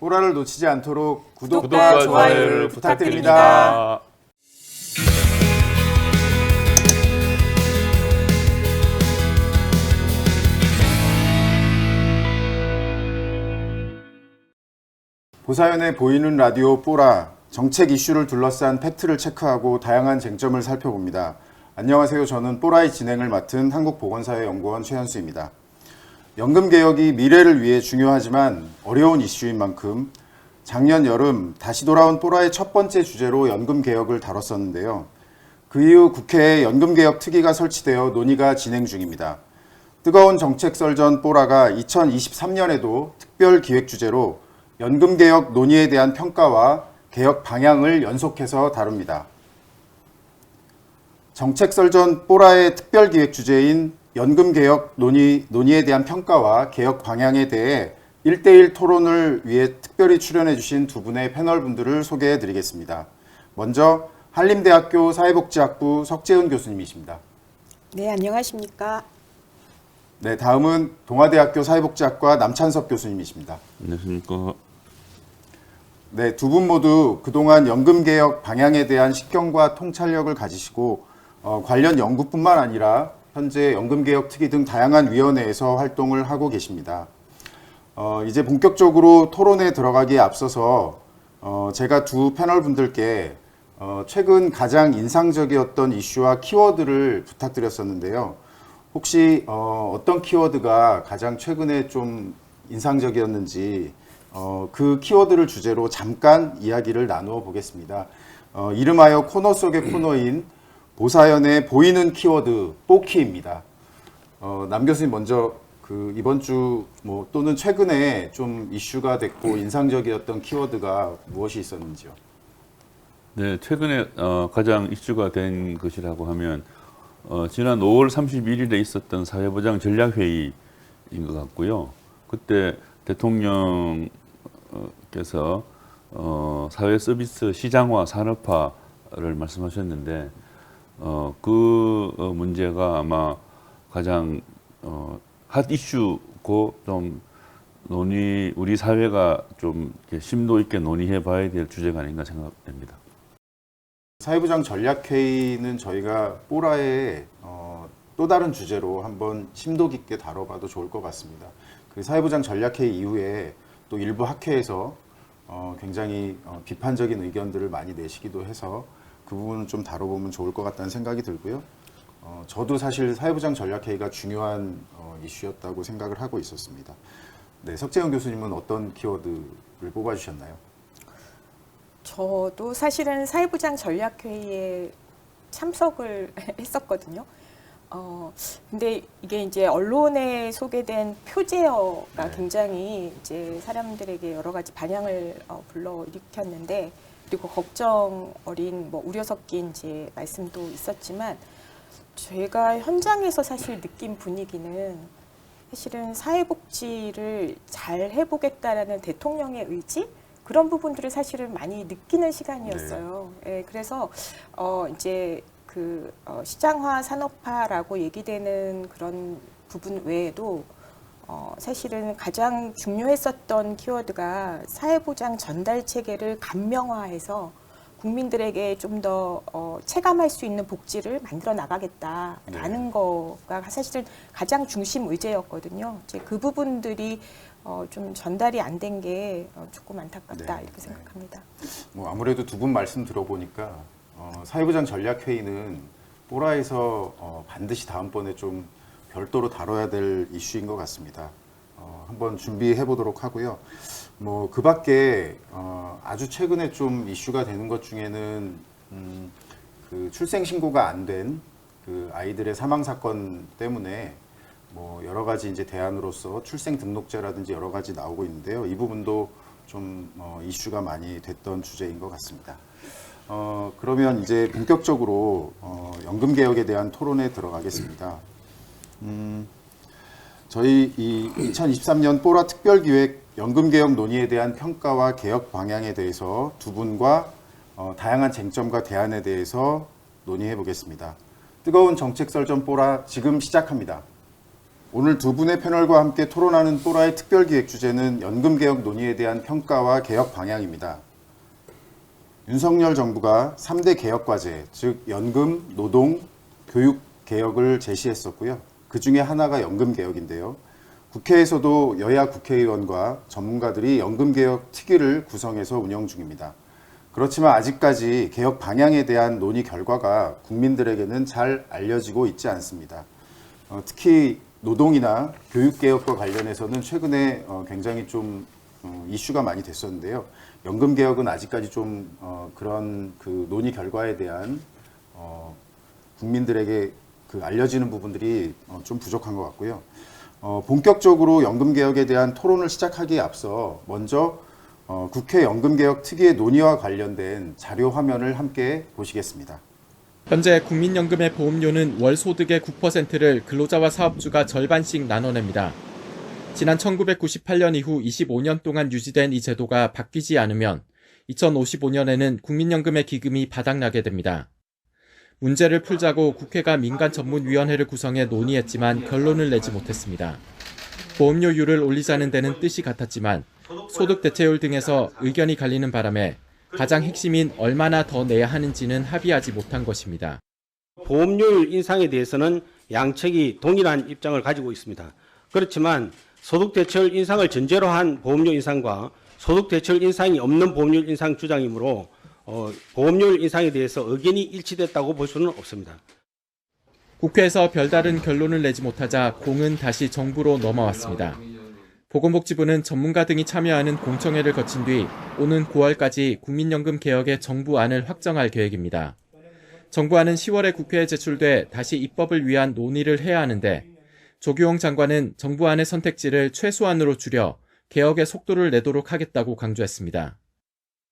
뽀라를 놓치지 않도록 구독과 좋아요를 부탁드립니다. 보사연의 보이는 라디오 뽀라, 정책 이슈를 둘러싼 팩트를 체크하고 다양한 쟁점을 살펴봅니다. 안녕하세요. 저는 뽀라의 진행을 맡은 한국보건사회연구원 최현수입니다. 연금개혁이 미래를 위해 중요하지만 어려운 이슈인 만큼 작년 여름 다시 돌아온 뽀라의 첫 번째 주제로 연금개혁을 다뤘었는데요. 그 이후 국회에 연금개혁 특위가 설치되어 논의가 진행 중입니다. 뜨거운 정책 썰전 뽀라가 2023년에도 특별 기획 주제로 연금개혁 논의에 대한 평가와 개혁 방향을 연속해서 다룹니다. 정책 썰전 뽀라의 특별 기획 주제인 연금개혁 논의에 대한 평가와 개혁 방향에 대해 1대1 토론을 위해 특별히 출연해 주신 두 분의 패널분들을 소개해 드리겠습니다. 먼저 한림대학교 사회복지학부 석재은 교수님이십니다. 네, 안녕하십니까. 네, 다음은 동아대학교 사회복지학과 남찬섭 교수님이십니다. 안녕하십니까. 네, 두 분 모두 그동안 연금개혁 방향에 대한 식견과 통찰력을 가지시고 관련 연구뿐만 아니라 현재 연금개혁 특위 등 다양한 위원회에서 활동을 하고 계십니다. 이제 본격적으로 토론에 들어가기에 앞서서 제가 두 패널 분들께 최근 가장 인상적이었던 이슈와 키워드를 부탁드렸었는데요. 혹시 어떤 키워드가 가장 최근에 좀 인상적이었는지 그 키워드를 주제로 잠깐 이야기를 나누어 보겠습니다. 이름하여 코너 속의 코너인 보사연의 보이는 키워드 뽀키입니다. 남 교수님 먼저 그 이번 주 또는 최근에 좀 이슈가 됐고 인상적이었던 키워드가 무엇이 있었는지요? 네, 최근에 가장 이슈가 된 것이라고 하면 지난 5월 31일에 있었던 사회보장 전략회의인 것 같고요. 그때 대통령께서 사회 서비스 시장화 산업화를 말씀하셨는데 그 문제가 아마 가장 핫 이슈고 좀 우리 사회가 좀 심도 있게 논의해 봐야 될 주제가 아닌가 생각됩니다. 사회부장 전략회의는 저희가 뽀라의 또 다른 주제로 한번 심도 깊게 다뤄봐도 좋을 것 같습니다. 그 사회부장 전략회의 이후에 또 일부 학회에서 굉장히 비판적인 의견들을 많이 내시기도 해서 그 부분은 좀 다뤄보면 좋을 것 같다는 생각이 들고요. 저도 사실 사회부장 전략회의가 중요한 이슈였다고 생각을 하고 있었습니다. 네, 석재은 교수님은 어떤 키워드를 뽑아주셨나요? 저도 사실은 사회부장 전략회의에 참석을 했었거든요. 근데 이게 이제 언론에 소개된 표제어가 굉장히 이제 사람들에게 여러 가지 반향을 불러일으켰는데, 그리고 걱정 어린 우려 섞인 이제 말씀도 있었지만, 제가 현장에서 사실 느낀 분위기는 사실은 사회복지를 잘 해보겠다라는 대통령의 의지, 그런 부분들을 사실은 많이 느끼는 시간이었어요. 네. 예, 그래서 이제 그 시장화 산업화라고 얘기되는 그런 부분 외에도 사실은 가장 중요했었던 키워드가 사회보장 전달 체계를 간명화해서 국민들에게 좀 더 체감할 수 있는 복지를 만들어 나가겠다라는 거가 사실은 가장 중심 의제였거든요. 이제 그 부분들이 좀 전달이 안 된 게 조금 안타깝다 이렇게 생각합니다. 아무래도 두 분 말씀 들어보니까 사회부장 전략회의는 뽀라에서 반드시 다음번에 좀 별도로 다뤄야 될 이슈인 것 같습니다. 한번 준비해 보도록 하고요. 그 밖에 아주 최근에 좀 이슈가 되는 것 중에는 그 출생 신고가 안 된 그 아이들의 사망 사건 때문에 여러 가지 이제 대안으로서 출생 등록제라든지 여러 가지 나오고 있는데요. 이 부분도 좀 이슈가 많이 됐던 주제인 것 같습니다. 그러면 이제 본격적으로 연금 개혁에 대한 토론에 들어가겠습니다. 저희 이 2023년 뽀라 특별기획 연금개혁 논의에 대한 평가와 개혁 방향에 대해서 두 분과 다양한 쟁점과 대안에 대해서 논의해 보겠습니다. 뜨거운 정책 썰전 뽀라 지금 시작합니다. 오늘 두 분의 패널과 함께 토론하는 뽀라의 특별기획 주제는 연금개혁 논의에 대한 평가와 개혁 방향입니다. 윤석열 정부가 3대 개혁과제, 즉 연금, 노동, 교육 개혁을 제시했었고요. 그 중에 하나가 연금개혁인데요. 국회에서도 여야 국회의원과 전문가들이 연금개혁 특위를 구성해서 운영 중입니다. 그렇지만 아직까지 개혁 방향에 대한 논의 결과가 국민들에게는 잘 알려지고 있지 않습니다. 특히 노동이나 교육개혁과 관련해서는 최근에 굉장히 좀 이슈가 많이 됐었는데요. 연금개혁은 아직까지 좀 그런 그 논의 결과에 대한 국민들에게 그 알려지는 부분들이 좀 부족한 것 같고요. 본격적으로 연금개혁에 대한 토론을 시작하기에 앞서 먼저 국회 연금개혁 특위의 논의와 관련된 자료 화면을 함께 보시겠습니다. 현재 국민연금의 보험료는 월 소득의 9%를 근로자와 사업주가 절반씩 나눠냅니다. 지난 1998년 이후 25년 동안 유지된 이 제도가 바뀌지 않으면 2055년에는 국민연금의 기금이 바닥나게 됩니다. 문제를 풀자고 국회가 민간전문위원회를 구성해 논의했지만 결론을 내지 못했습니다. 보험료율을 올리자는 데는 뜻이 같았지만 소득 대체율 등에서 의견이 갈리는 바람에 가장 핵심인 얼마나 더 내야 하는지는 합의하지 못한 것입니다. 보험료율 인상에 대해서는 양측이 동일한 입장을 가지고 있습니다. 그렇지만 소득 대체율 인상을 전제로 한 보험료 인상과 소득 대체율 인상이 없는 보험료율 인상 주장이므로 보험료율 인상에 대해서 의견이 일치됐다고 볼 수는 없습니다. 국회에서 별다른 결론을 내지 못하자 공은 다시 정부로 넘어왔습니다. 보건복지부는 전문가 등이 참여하는 공청회를 거친 뒤 오는 9월까지 국민연금 개혁의 정부안을 확정할 계획입니다. 정부안은 10월에 국회에 제출돼 다시 입법을 위한 논의를 해야 하는데 조규홍 장관은 정부안의 선택지를 최소한으로 줄여 개혁의 속도를 내도록 하겠다고 강조했습니다.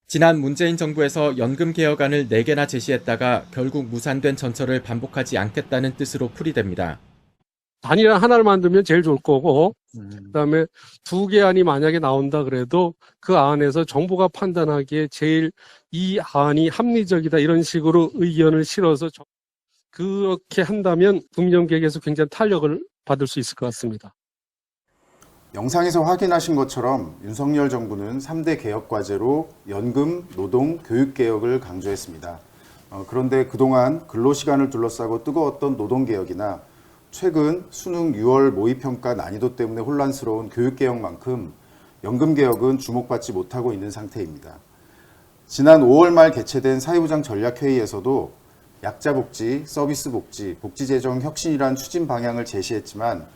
지난 문재인 정부에서 연금 개혁안을 4개나 제시했다가 결국 무산된 전철을 반복하지 않겠다는 뜻으로 풀이됩니다. 단일화 하나를 만들면 제일 좋을 거고, 그다음에 2개 안이 만약에 나온다 그래도 그 안에서 정부가 판단하기에 제일 이 안이 합리적이다 이런 식으로 의견을 실어서 그렇게 한다면 국민연금개혁에서 굉장히 탄력을 받을 수 있을 것 같습니다. 영상에서 확인하신 것처럼 윤석열 정부는 3대 개혁 과제로 연금, 노동, 교육 개혁을 강조했습니다. 그런데 그동안 근로시간을 둘러싸고 뜨거웠던 노동개혁이나 최근 수능 6월 모의평가 난이도 때문에 혼란스러운 교육개혁만큼 연금개혁은 주목받지 못하고 있는 상태입니다. 지난 5월 말 개최된 사회부장 전략회의에서도 약자복지, 서비스복지, 복지재정 혁신이란 추진 방향을 제시했지만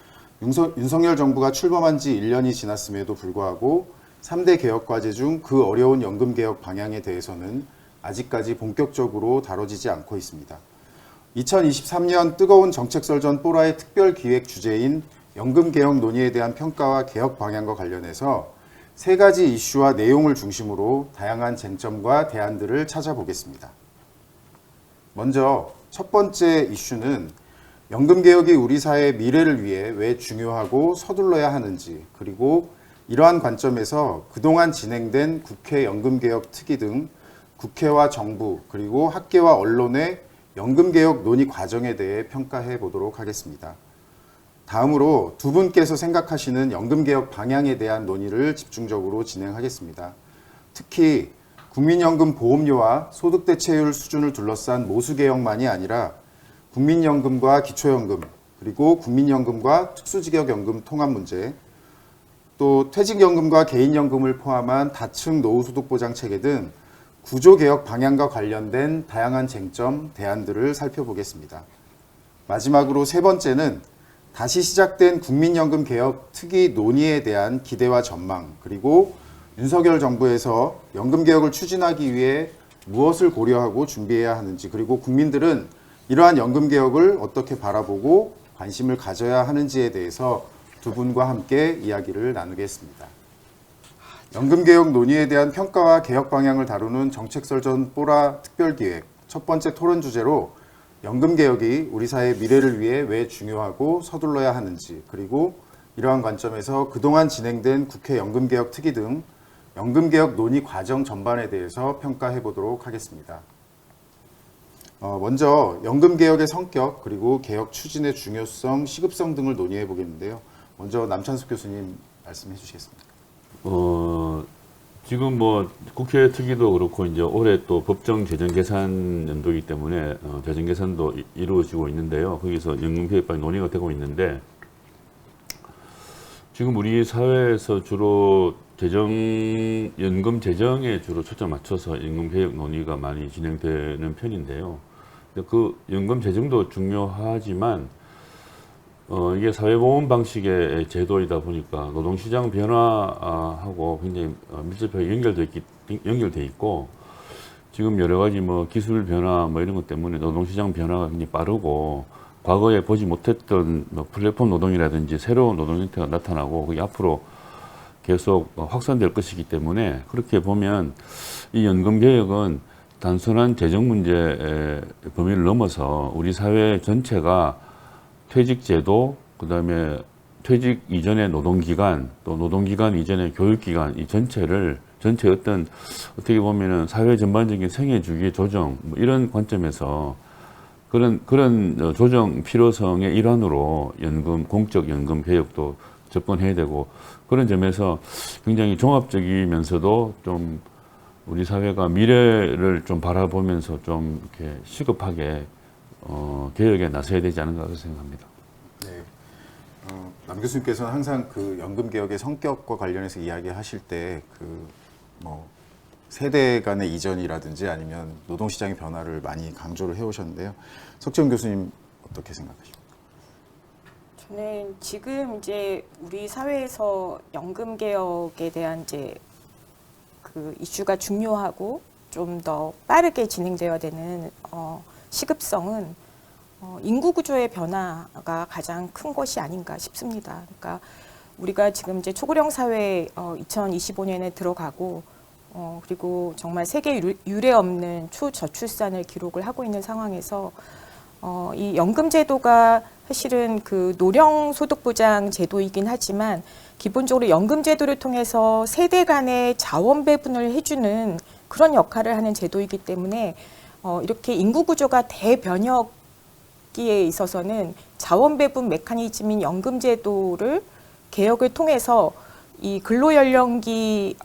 윤석열 정부가 출범한 지 1년이 지났음에도 불구하고 3대 개혁과제 중 그 어려운 연금개혁 방향에 대해서는 아직까지 본격적으로 다뤄지지 않고 있습니다. 2023년 뜨거운 정책설전 뽀라의 특별기획 주제인 연금개혁 논의에 대한 평가와 개혁 방향과 관련해서 3가지 이슈와 내용을 중심으로 다양한 쟁점과 대안들을 찾아보겠습니다. 먼저 첫 번째 이슈는 연금개혁이 우리 사회의 미래를 위해 왜 중요하고 서둘러야 하는지, 그리고 이러한 관점에서 그동안 진행된 국회 연금개혁 특위 등 국회와 정부, 그리고 학계와 언론의 연금개혁 논의 과정에 대해 평가해 보도록 하겠습니다. 다음으로 두 분께서 생각하시는 연금개혁 방향에 대한 논의를 집중적으로 진행하겠습니다. 특히 국민연금 보험료와 소득대체율 수준을 둘러싼 모수개혁만이 아니라 국민연금과 기초연금, 그리고 국민연금과 특수직역연금 통합 문제, 또 퇴직연금과 개인연금을 포함한 다층 노후소득보장체계 등 구조개혁 방향과 관련된 다양한 쟁점, 대안들을 살펴보겠습니다. 마지막으로 세 번째는 다시 시작된 국민연금 개혁 특위 논의에 대한 기대와 전망, 그리고 윤석열 정부에서 연금개혁을 추진하기 위해 무엇을 고려하고 준비해야 하는지, 그리고 국민들은 이러한 연금개혁을 어떻게 바라보고 관심을 가져야 하는지에 대해서 두 분과 함께 이야기를 나누겠습니다. 연금개혁 논의에 대한 평가와 개혁 방향을 다루는 정책설전 뽀라 특별기획 첫 번째 토론 주제로 연금개혁이 우리 사회의 미래를 위해 왜 중요하고 서둘러야 하는지, 그리고 이러한 관점에서 그동안 진행된 국회 연금개혁 특위 등 연금개혁 논의 과정 전반에 대해서 평가해 보도록 하겠습니다. 먼저 연금 개혁의 성격 그리고 개혁 추진의 중요성, 시급성 등을 논의해 보겠는데요. 먼저 남찬숙 교수님 말씀해 주시겠습니다. 지금 뭐 국회 특위도 그렇고 이제 올해 또 법정 재정 계산 연도이기 때문에 재정 계산도 이루어지고 있는데요. 거기서 연금 개혁안이 논의가 되고 있는데 지금 우리 사회에서 주로 연금 재정에 주로 초점 맞춰서 연금 개혁 논의가 많이 진행되는 편인데요. 그 연금 재정도 중요하지만 이게 사회보험 방식의 제도이다 보니까 노동시장 변화하고 굉장히 밀접하게 연결돼 있고 지금 여러 가지 뭐 기술 변화 뭐 이런 것 때문에 노동시장 변화가 굉장히 빠르고 과거에 보지 못했던 뭐 플랫폼 노동이라든지 새로운 노동 형태가 나타나고 그게 앞으로 계속 확산될 것이기 때문에 그렇게 보면 이 연금 개혁은 단순한 재정 문제의 범위를 넘어서 우리 사회 전체가 퇴직제도, 그다음에 퇴직 이전의 노동기간, 또 노동기간 이전의 교육기간 이 전체의 어떻게 보면은 사회 전반적인 생애 주기 조정 뭐 이런 관점에서 그런 조정 필요성의 일환으로 공적 연금 개혁도 접근해야 되고 그런 점에서 굉장히 종합적이면서도 좀 우리 사회가 미래를 좀 바라보면서 좀 이렇게 시급하게 개혁에 나서야 되지 않은가 그렇게 생각합니다. 네. 남 교수님께서는 항상 그 연금 개혁의 성격과 관련해서 이야기하실 때 뭐 세대 간의 이전이라든지 아니면 노동시장의 변화를 많이 강조를 해오셨는데요. 석지원 교수님 어떻게 생각하십니까? 저는 지금 이제 우리 사회에서 연금 개혁에 대한 이제 그 이슈가 중요하고 좀 더 빠르게 진행되어야 되는 시급성은 인구 구조의 변화가 가장 큰 것이 아닌가 싶습니다. 그러니까 우리가 지금 이제 초고령 사회 2025년에 들어가고 그리고 정말 세계 유례 없는 초저출산을 기록을 하고 있는 상황에서 이 연금 제도가 사실은 그 노령 소득 보장 제도이긴 하지만 기본적으로 연금 제도를 통해서 세대 간의 자원 배분을 해주는 그런 역할을 하는 제도이기 때문에 이렇게 인구 구조가 대변혁기에 있어서는 자원 배분 메커니즘인 연금 제도를 개혁을 통해서 이 근로연령기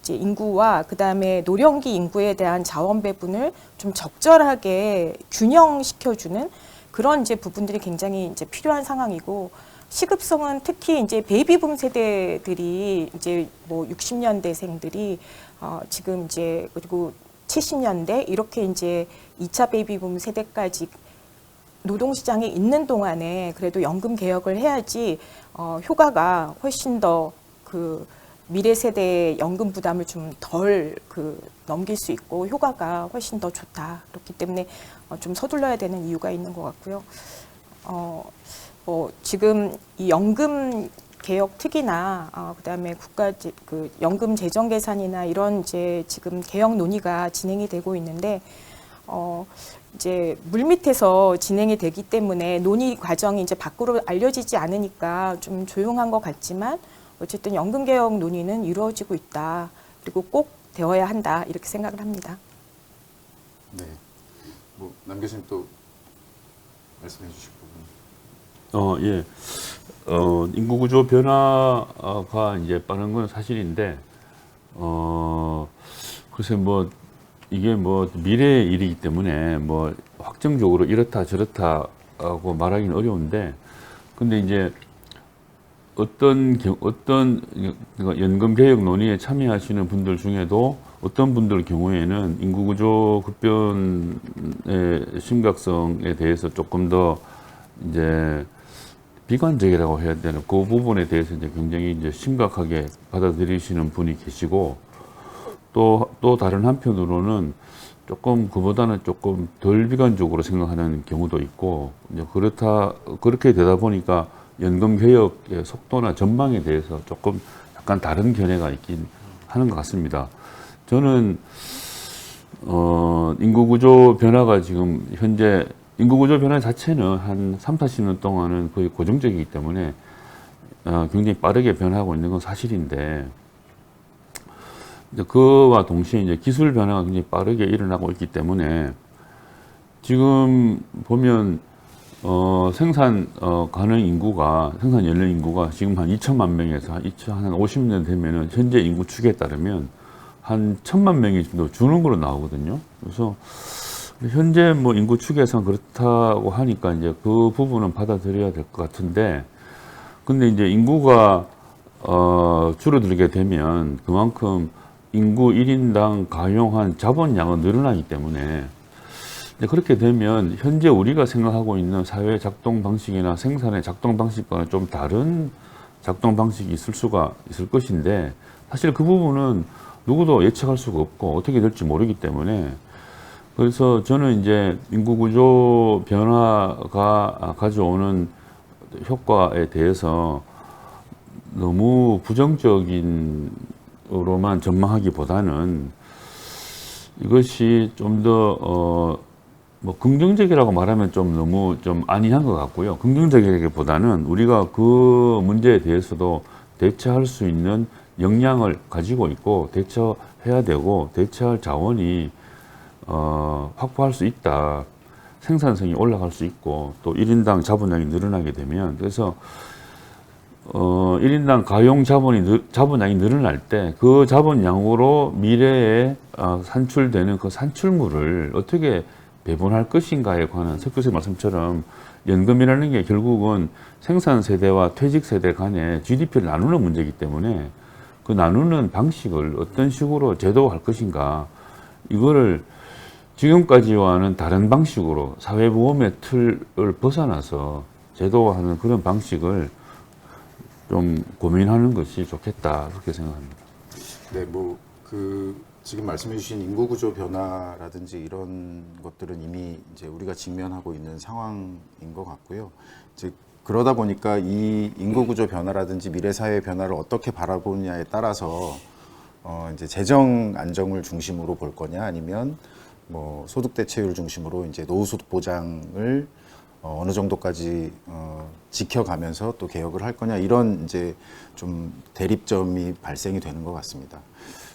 이제 인구와 그다음에 노령기 인구에 대한 자원 배분을 좀 적절하게 균형시켜주는 그런 이제 부분들이 굉장히 이제 필요한 상황이고 시급성은 특히 이제 베이비붐 세대들이 이제 뭐 60년대생들이 지금 이제 그리고 70년대 이렇게 이제 2차 베이비붐 세대까지 노동시장에 있는 동안에 그래도 연금 개혁을 해야지 효과가 훨씬 더 그 미래 세대의 연금 부담을 좀 덜 넘길 수 있고 효과가 훨씬 더 좋다. 그렇기 때문에 좀 서둘러야 되는 이유가 있는 것 같고요. 지금 이 연금 개혁 특위나 그다음에 그 연금 재정 계산이나 이런 이제 지금 개혁 논의가 진행이 되고 있는데 이제 물밑에서 진행이 되기 때문에 논의 과정이 이제 밖으로 알려지지 않으니까 좀 조용한 것 같지만 어쨌든 연금 개혁 논의는 이루어지고 있다. 그리고 꼭 되어야 한다. 이렇게 생각을 합니다. 네. 뭐 남 교수님 또 말씀해 주실 부분. 예. 인구 구조 변화가 이제 빠른 건 사실인데, 글쎄 뭐, 이게 뭐 미래의 일이기 때문에 뭐 확정적으로 이렇다 저렇다 하고 말하기는 어려운데, 근데 이제 그러니까 연금 개혁 논의에 참여하시는 분들 중에도 어떤 분들 경우에는 인구 구조 급변의 심각성에 대해서 조금 더 이제 비관적이라고 해야 되나 그 부분에 대해서 이제 굉장히 이제 심각하게 받아들이시는 분이 계시고 또 다른 한편으로는 조금 그보다는 조금 덜 비관적으로 생각하는 경우도 있고 이제 그렇게 되다 보니까 연금 개혁의 속도나 전망에 대해서 조금 약간 다른 견해가 있긴 하는 것 같습니다. 저는 인구 구조 변화가 지금 현재 인구 구조 변화 자체는 한 3, 40년 동안은 거의 고정적이기 때문에 굉장히 빠르게 변하고 있는 건 사실인데 이제 그와 동시에 이제 기술 변화가 굉장히 빠르게 일어나고 있기 때문에 지금 보면 생산 가능 인구가 생산 연령 인구가 지금 한 2천만 명에서 한 50년 되면은 현재 인구 추계에 따르면 한 1,000만 명이 정도 주는 걸로 나오거든요. 그래서 현재 뭐 인구 추계상 그렇다고 하니까 이제 그 부분은 받아들여야 될 것 같은데, 근데 이제 인구가 줄어들게 되면 그만큼 인구 1인당 가용한 자본량은 늘어나기 때문에 그렇게 되면 현재 우리가 생각하고 있는 사회 작동 방식이나 생산의 작동 방식과는 좀 다른 작동 방식이 있을 것인데, 사실 그 부분은 누구도 예측할 수가 없고 어떻게 될지 모르기 때문에, 그래서 저는 이제 인구 구조 변화가 가져오는 효과에 대해서 너무 부정적인으로만 전망하기보다는 이것이 좀 더 뭐 긍정적이라고 말하면 좀 너무 좀 안이한 것 같고요. 긍정적이기보다는 우리가 그 문제에 대해서도 대처할 수 있는 역량을 가지고 있고 대처해야 되고 대처할 자원이 확보할 수 있다. 생산성이 올라갈 수 있고 또 1인당 자본량이 늘어나게 되면, 그래서 1인당 가용 자본량이 늘어날 때 그 자본량으로 미래에 산출되는 그 산출물을 어떻게 배분할 것인가에 관한 석규 말씀처럼 연금이라는 게 결국은 생산 세대와 퇴직 세대 간의 GDP를 나누는 문제이기 때문에 그 나누는 방식을 어떤 식으로 제도할 것인가, 이거를 지금까지와는 다른 방식으로 사회보험의 틀을 벗어나서 제도화하는 그런 방식을 좀 고민하는 것이 좋겠다, 그렇게 생각합니다. 네, 지금 말씀해주신 인구 구조 변화라든지 이런 것들은 이미 이제 우리가 직면하고 있는 상황인 것 같고요. 이제 그러다 보니까 이 인구 구조 변화라든지 미래 사회 변화를 어떻게 바라보느냐에 따라서 이제 재정 안정을 중심으로 볼 거냐, 아니면 뭐 소득 대체율 중심으로 이제 노후 소득 보장을 어느 정도까지 지켜가면서 또 개혁을 할 거냐, 이런 이제 좀 대립점이 발생이 되는 것 같습니다.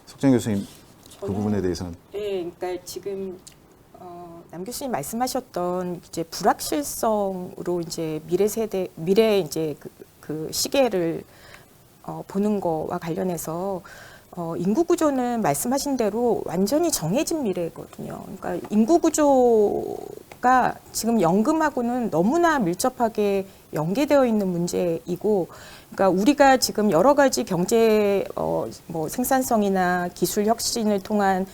석정 교수님, 그 부분에 대해서는? 네, 그러니까 지금 남 교수님 말씀하셨던 이제 불확실성으로 이제 미래 이제 그 시계를 보는 거와 관련해서 인구 구조는 말씀하신 대로 완전히 정해진 미래거든요. 그러니까 인구 구조가 지금 연금하고는 너무나 밀접하게 연계되어 있는 문제이고, 그러니까 우리가 지금 여러 가지 경제 뭐 생산성이나 기술 혁신을 통한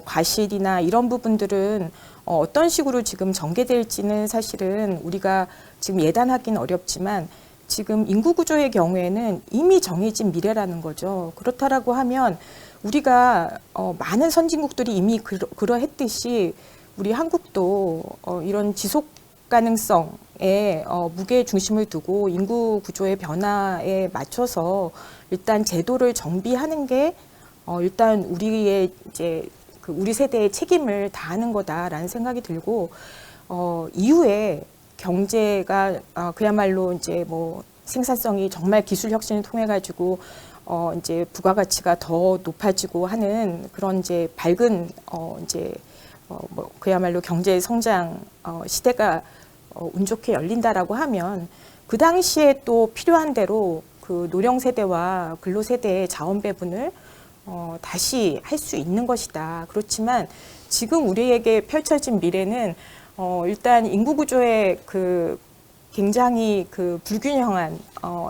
과실이나 이런 부분들은 어떤 식으로 지금 전개될지는 사실은 우리가 지금 예단하기는 어렵지만, 지금 인구 구조의 경우에는 이미 정해진 미래라는 거죠. 그렇다라고 하면 우리가 많은 선진국들이 이미 그러했듯이 우리 한국도 이런 지속 가능성에 무게 중심을 두고 인구 구조의 변화에 맞춰서 일단 제도를 정비하는 게 일단 우리의 이제 우리 세대의 책임을 다하는 거다라는 생각이 들고, 이후에 경제가 그야말로 이제 뭐 생산성이 정말 기술 혁신을 통해 가지고 이제 부가가치가 더 높아지고 하는 그런 이제 밝은 이제 뭐 그야말로 경제 성장 시대가 운 좋게 열린다라고 하면, 그 당시에 또 필요한 대로 그 노령 세대와 근로 세대의 자원 배분을 다시 할 수 있는 것이다. 그렇지만 지금 우리에게 펼쳐진 미래는 일단 인구 구조의 그 굉장히 그 불균형한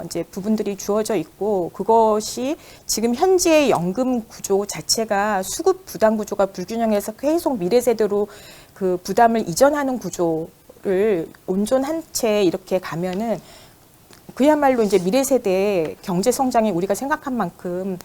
이제 부분들이 주어져 있고, 그것이 지금 현재의 연금 구조 자체가 수급 부담 구조가 불균형해서 계속 미래 세대로 그 부담을 이전하는 구조를 온전한 채 이렇게 가면은 그야말로 이제 미래 세대의 경제 성장이 우리가 생각한 만큼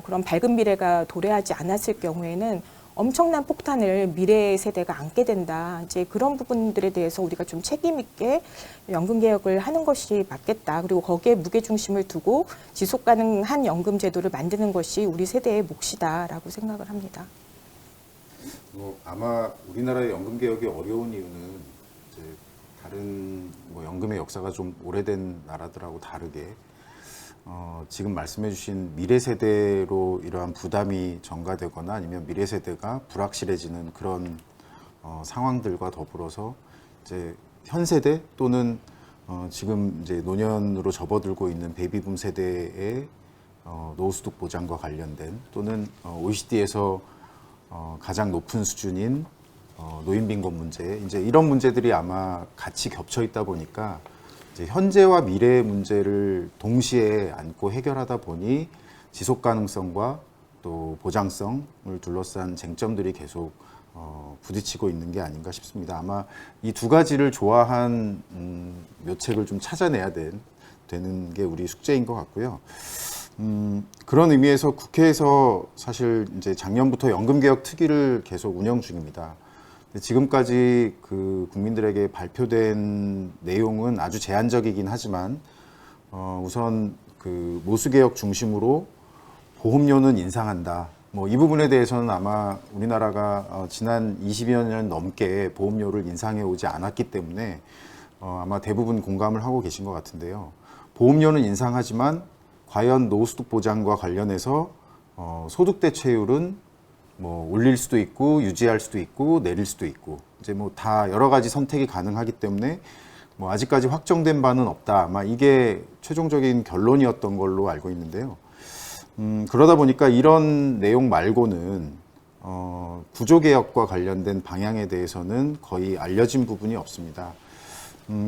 그런 밝은 미래가 도래하지 않았을 경우에는 엄청난 폭탄을 미래 세대가 안게 된다. 이제 그런 부분들에 대해서 우리가 좀 책임 있게 연금 개혁을 하는 것이 맞겠다. 그리고 거기에 무게 중심을 두고 지속 가능한 연금 제도를 만드는 것이 우리 세대의 몫이다라고 생각을 합니다. 아마 우리나라의 연금 개혁이 어려운 이유는 이제 다른 뭐 연금의 역사가 좀 오래된 나라들하고 다르게 지금 말씀해주신 미래 세대로 이러한 부담이 전가되거나 아니면 미래 세대가 불확실해지는 그런 상황들과 더불어서 이제 현 세대 또는 지금 이제 노년으로 접어들고 있는 베이비붐 세대의 노후소득 보장과 관련된 또는 OECD에서 가장 높은 수준인 노인 빈곤 문제, 이제 이런 문제들이 아마 같이 겹쳐 있다 보니까 이제 현재와 미래의 문제를 동시에 안고 해결하다 보니 지속 가능성과 또 보장성을 둘러싼 쟁점들이 계속 부딪히고 있는 게 아닌가 싶습니다. 아마 이 두 가지를 조화한 묘책을 좀 찾아내야 되는 게 우리 숙제인 것 같고요. 그런 의미에서 국회에서 사실 이제 작년부터 연금개혁 특위를 계속 운영 중입니다. 지금까지 그 국민들에게 발표된 내용은 아주 제한적이긴 하지만 우선 그 모수개혁 중심으로 보험료는 인상한다. 뭐 이 부분에 대해서는 아마 우리나라가 지난 20여 년 넘게 보험료를 인상해 오지 않았기 때문에 아마 대부분 공감을 하고 계신 것 같은데요. 보험료는 인상하지만 과연 노후소득 보장과 관련해서 소득 대체율은 뭐 올릴 수도 있고 유지할 수도 있고 내릴 수도 있고 이제 뭐 다 여러 가지 선택이 가능하기 때문에 뭐 아직까지 확정된 바는 없다. 아마 이게 최종적인 결론이었던 걸로 알고 있는데요. 그러다 보니까 이런 내용 말고는 구조개혁과 관련된 방향에 대해서는 거의 알려진 부분이 없습니다.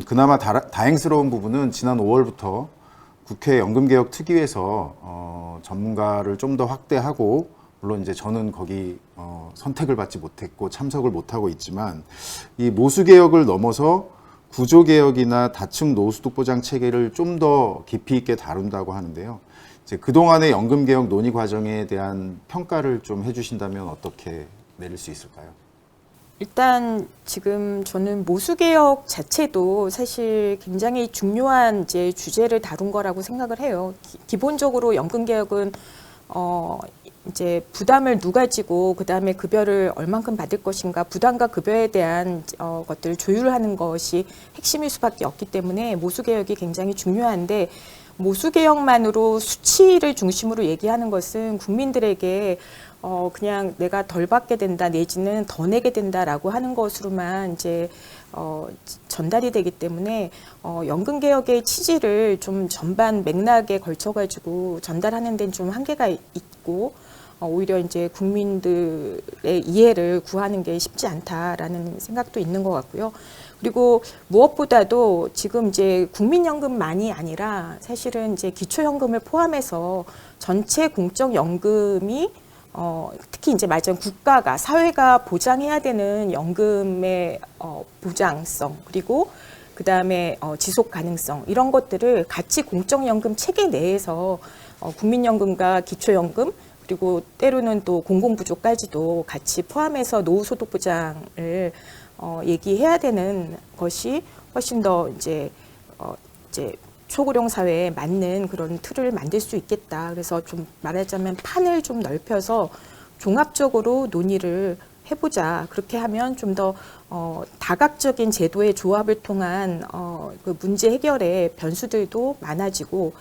그나마 다행스러운 부분은 지난 5월부터 국회 연금개혁 특위에서 전문가를 좀 더 확대하고 물론 이제 저는 거기 선택을 받지 못했고 참석을 못하고 있지만 이 모수개혁을 넘어서 구조개혁이나 다층 노후소득 보장 체계를 좀 더 깊이 있게 다룬다고 하는데요. 이제 그동안의 연금개혁 논의 과정에 대한 평가를 좀 해주신다면 어떻게 내릴 수 있을까요? 일단 지금 저는 모수개혁 자체도 사실 굉장히 중요한 이제 주제를 다룬 거라고 생각을 해요. 기본적으로 연금개혁은 이제 부담을 누가 지고 그다음에 급여를 얼만큼 받을 것인가 부담과 급여에 대한 것들을 조율하는 것이 핵심일 수밖에 없기 때문에 모수개혁이 굉장히 중요한데 모수개혁만으로 수치를 중심으로 얘기하는 것은 국민들에게 그냥 내가 덜 받게 된다 내지는 더 내게 된다라고 하는 것으로만 이제 전달이 되기 때문에 연금개혁의 취지를 좀 전반 맥락에 걸쳐가지고 전달하는 데는 좀 한계가 있고 오히려 이제 국민들의 이해를 구하는 게 쉽지 않다라는 생각도 있는 것 같고요. 그리고 무엇보다도 지금 이제 국민연금만이 아니라 사실은 이제 기초연금을 포함해서 전체 공적연금이 특히 이제 말하자면 국가가 사회가 보장해야 되는 연금의 보장성 그리고 그다음에 지속 가능성 이런 것들을 같이 공적연금 체계 내에서 국민연금과 기초연금 그리고 때로는 또 공공부조까지도 같이 포함해서 노후소득 보장을 얘기해야 되는 것이 훨씬 더 이제 초고령 사회에 맞는 그런 틀을 만들 수 있겠다. 그래서 좀 말하자면 판을 좀 넓혀서 종합적으로 논의를 해보자. 그렇게 하면 좀 더 다각적인 제도의 조합을 통한 그 문제 해결의 변수들도 많아지고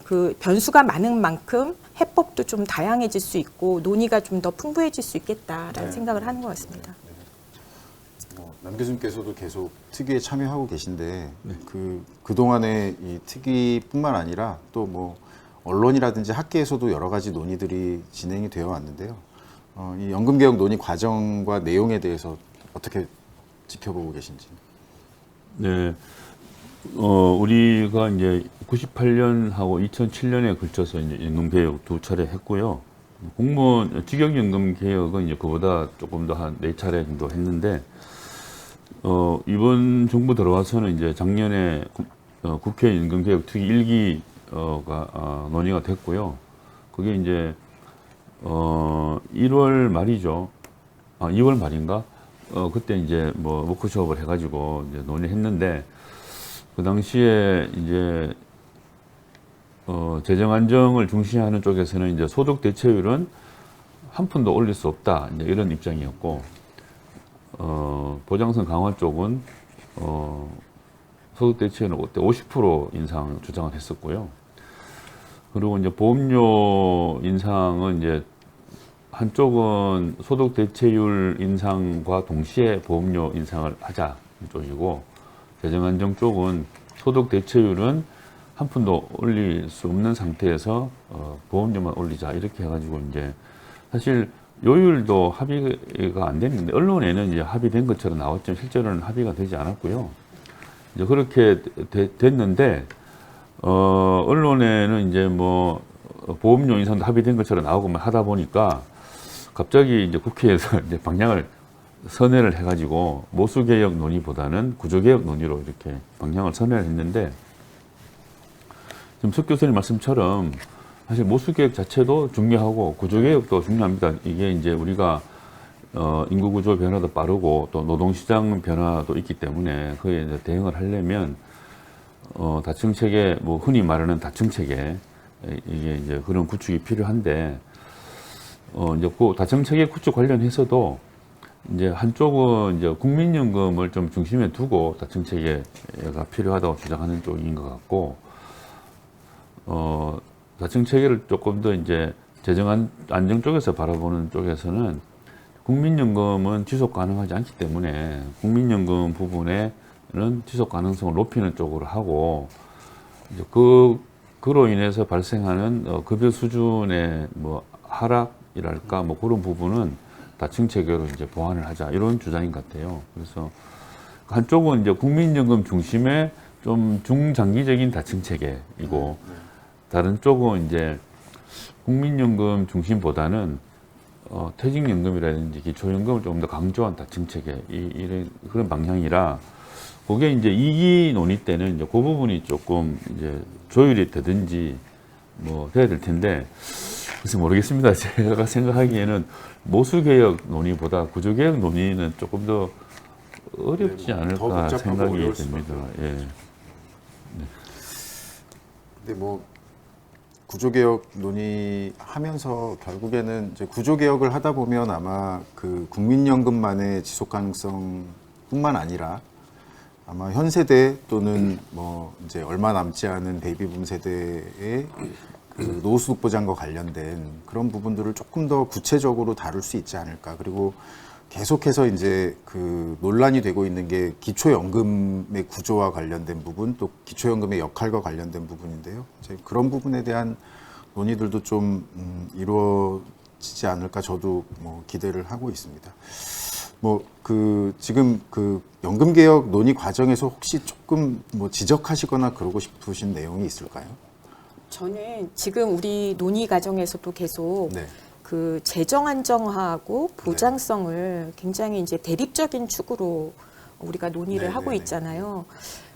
그 변수가 많은 만큼 해법도 좀 다양해질 수 있고 논의가 좀 더 풍부해질 수 있겠다라는 생각을 하는 것 같습니다. 남 교수님께서도 계속 특위에 참여하고 계신데 그동안의 이 특위뿐만 아니라 또 뭐 언론이라든지 학계에서도 여러 가지 논의들이 진행이 되어 왔는데요. 이 연금개혁 논의 과정과 내용에 대해서 어떻게 지켜보고 계신지. 네. 우리가 이제 98년하고 2007년에 걸쳐서 이제 연금개혁 두 차례 했고요. 공무원 직역연금 개혁은 이제 그보다 조금 더 한 4차례 정도 했는데, 이번 정부 들어와서는 이제 작년에 국회 연금개혁 특위 1기가 논의가 됐고요. 그게 이제 1월 말이죠. 2월 말인가? 그때 이제 뭐 워크숍을 해가지고 이제 논의했는데, 그 당시에 이제 재정 안정을 중시하는 쪽에서는 이제 소득 대체율은 한 푼도 올릴 수 없다, 이제 이런 입장이었고, 보장성 강화 쪽은 소득 대체율은 그때 50% 인상 주장을 했었고요. 그리고 이제 보험료 인상은 이제 한쪽은 소득 대체율 인상과 동시에 보험료 인상을 하자 쪽이고, 재정안정 쪽은 소득 대체율은 한 푼도 올릴 수 없는 상태에서 보험료만 올리자 이렇게 해가지고 이제 사실 요율도 합의가 안 됐는데 언론에는 이제 합의된 것처럼 나왔지만 실제로는 합의가 되지 않았고요. 이제 그렇게 됐는데 언론에는 이제 뭐 보험료 인상도 합의된 것처럼 나오고만 하다 보니까 갑자기 이제 국회에서 이제 방향을 선회를 해가지고 모수개혁 논의보다는 구조개혁 논의로 이렇게 방향을 선회를 했는데, 지금 석 교수님 말씀처럼 사실 모수개혁 자체도 중요하고 구조개혁도 중요합니다. 이게 이제 우리가 인구구조 변화도 빠르고 또 노동시장 변화도 있기 때문에 그에 이제 대응을 하려면 다층체계, 뭐 흔히 말하는 다층체계, 이게 이제 그런 구축이 필요한데, 이제 그 다층체계 구축 관련해서도 이제 한쪽은 이제 국민연금을 좀 중심에 두고 다층체계가 필요하다고 주장하는 쪽인 것 같고, 다층체계를 조금 더 이제 재정 안정 쪽에서 바라보는 쪽에서는 국민연금은 지속 가능하지 않기 때문에 국민연금 부분에는 지속 가능성을 높이는 쪽으로 하고, 이제 그로 인해서 발생하는 급여 수준의 뭐 하락이랄까 뭐 그런 부분은 다층체계로 이제 보완을 하자 이런 주장인 것 같아요. 그래서 한쪽은 이제 국민연금 중심의 좀 중장기적인 다층체계이고, 다른 쪽은 이제 국민연금 중심보다는 퇴직연금이라든지 기초연금을 조금 더 강조한 다층체계 이런 그런 방향이라, 그게 이제 2기 논의 때는 이제 그 부분이 조금 이제 조율이 되든지 뭐 돼야 될 텐데, 글쎄 모르겠습니다. 제가 생각하기에는 모수개혁 논의보다 구조개혁 논의는 조금 더 어렵지 네, 더 않을까 복잡하고 생각이 어려울 됩니다. 수밖에 예. 근데 뭐 구조개혁 논의하면서 결국에는 이제 구조개혁을 하다 보면 아마 그 국민연금만의 지속 가능성뿐만 아니라 아마 현 세대 또는 뭐 이제 얼마 남지 않은 베이비붐 세대의 그 노후소득 보장과 관련된 그런 부분들을 조금 더 구체적으로 다룰 수 있지 않을까. 그리고 계속해서 이제 그 논란이 되고 있는 게 기초연금의 구조와 관련된 부분, 또 기초연금의 역할과 관련된 부분인데요. 이제 그런 부분에 대한 논의들도 좀 이루어지지 않을까 저도 뭐 기대를 하고 있습니다. 뭐 그 지금 그 연금 개혁 논의 과정에서 혹시 조금 뭐 지적하시거나 그러고 싶으신 내용이 있을까요? 저는 지금 우리 논의 과정에서도 계속 네. 그 재정 안정화하고 보장성을 굉장히 이제 대립적인 축으로 우리가 논의를 네, 하고 네, 있잖아요.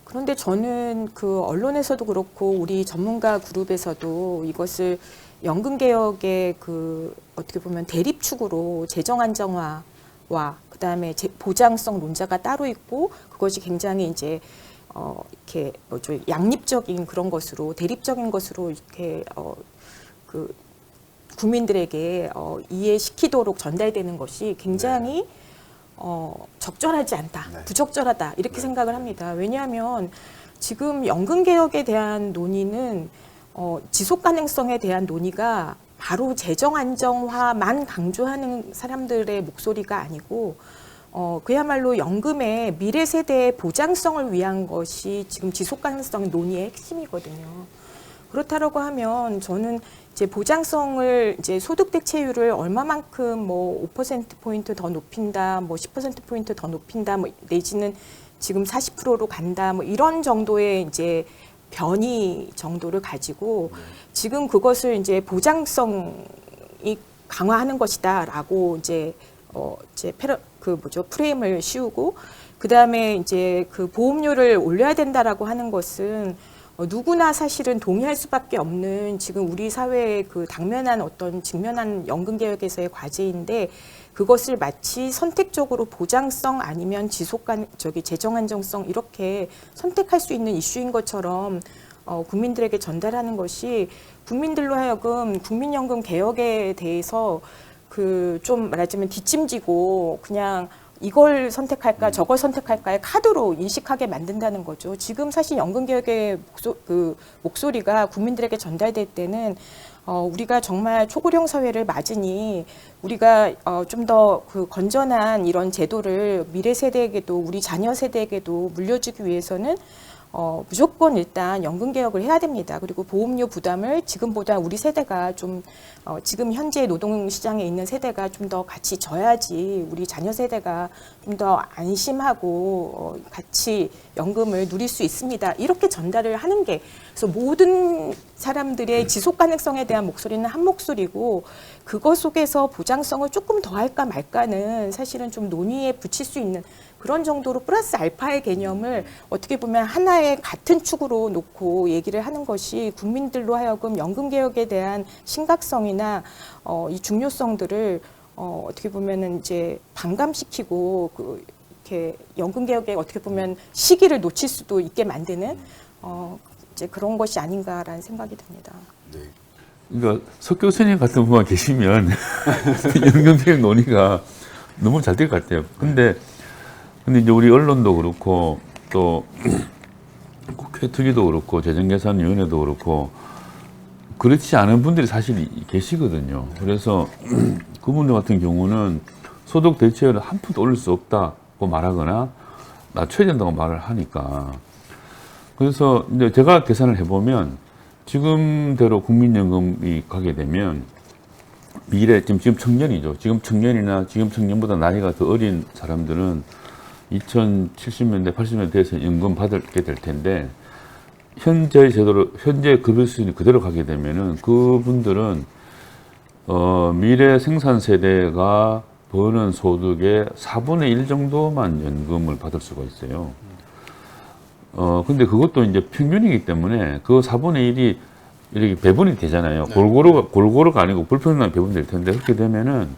그런데 저는 그 언론에서도 그렇고 우리 전문가 그룹에서도 이것을 연금 개혁의 그 어떻게 보면 대립축으로 재정 안정화와 그다음에 보장성 논자가 따로 있고, 그것이 굉장히 이제 이렇게 뭐죠, 양립적인 그런 것으로, 대립적인 것으로 이렇게 그 국민들에게 이해시키도록 전달되는 것이 굉장히 적절하지 않다, 네. 부적절하다 이렇게 생각을 합니다. 왜냐하면 지금 연금 개혁에 대한 논의는 지속 가능성에 대한 논의가 바로 재정 안정화만 강조하는 사람들의 목소리가 아니고 그야말로 연금의 미래 세대의 보장성을 위한 것이 지금 지속 가능성 논의의 핵심이거든요. 그렇다라고 하면 저는 이제 보장성을 이제 소득 대체율을 얼마만큼 뭐 5%포인트 더 높인다, 뭐 10%포인트 더 높인다, 뭐 내지는 지금 40%로 간다, 뭐 이런 정도의 이제 변이 정도를 가지고 지금 그것을 이제 보장성이 강화하는 것이다라고 이제 프레임을 씌우고, 그 다음에 이제 그 보험료를 올려야 된다라고 하는 것은 누구나 사실은 동의할 수밖에 없는 지금 우리 사회의 그 당면한 어떤 직면한 연금 개혁에서의 과제인데, 그것을 마치 선택적으로 보장성 아니면 재정 안정성 이렇게 선택할 수 있는 이슈인 것처럼 국민들에게 전달하는 것이 국민들로 하여금 국민연금 개혁에 대해서 그 좀 말하자면 뒷짐지고 그냥 이걸 선택할까 저걸 선택할까의 카드로 인식하게 만든다는 거죠. 지금 사실 연금 개혁의 목소리가 국민들에게 전달될 때는 우리가 정말 초고령 사회를 맞으니 우리가 좀 더 그 건전한 이런 제도를 미래 세대에게도 우리 자녀 세대에게도 물려주기 위해서는 무조건 일단 연금 개혁을 해야 됩니다. 그리고 보험료 부담을 지금보다 우리 세대가 좀 지금 현재 노동 시장에 있는 세대가 좀 더 같이 져야지 우리 자녀 세대가 좀 더 안심하고 같이 연금을 누릴 수 있습니다. 이렇게 전달을 하는 게 그래서 모든 사람들의 지속 가능성에 대한 목소리는 한 목소리고 그것 속에서 보장성을 조금 더 할까 말까는 사실은 좀 논의에 붙일 수 있는 그런 정도로 플러스 알파의 개념을 어떻게 보면 하나의 같은 축으로 놓고 얘기를 하는 것이 국민들로 하여금 연금 개혁에 대한 심각성이나 이 중요성들을 어떻게 보면은 이제 반감시키고 이렇게 연금 개혁에 어떻게 보면 시기를 놓칠 수도 있게 만드는 이제 그런 것이 아닌가라는 생각이 듭니다. 네. 그러니까 석 교수님 같은 분만 계시면 연금 개혁 논의가 너무 잘 될 것 같아요. 근데 이제 우리 언론도 그렇고 또 국회 특위도 그렇고 재정계산위원회도 그렇고 그렇지 않은 분들이 사실 계시거든요. 그래서 그분들 같은 경우는 소득 대체율을 한 푼도 올릴 수 없다고 말하거나 낮춰야 된다고 말을 하니까 그래서 이제 제가 계산을 해보면 지금대로 국민연금이 가게 되면 미래 지금 청년이죠. 지금 청년이나 지금 청년보다 나이가 더 어린 사람들은 2070년대, 80년대 돼서 연금 받게 될 텐데 현재 제도로 현재 급여 수준이 그대로 가게 되면은 그분들은 미래 생산 세대가 버는 소득의 4분의 1 정도만 연금을 받을 수가 있어요. 근데 그것도 이제 평균이기 때문에 그 4분의 1이 이렇게 배분이 되잖아요. 골고루가 아니고 불평등하게 배분될 텐데 그렇게 되면은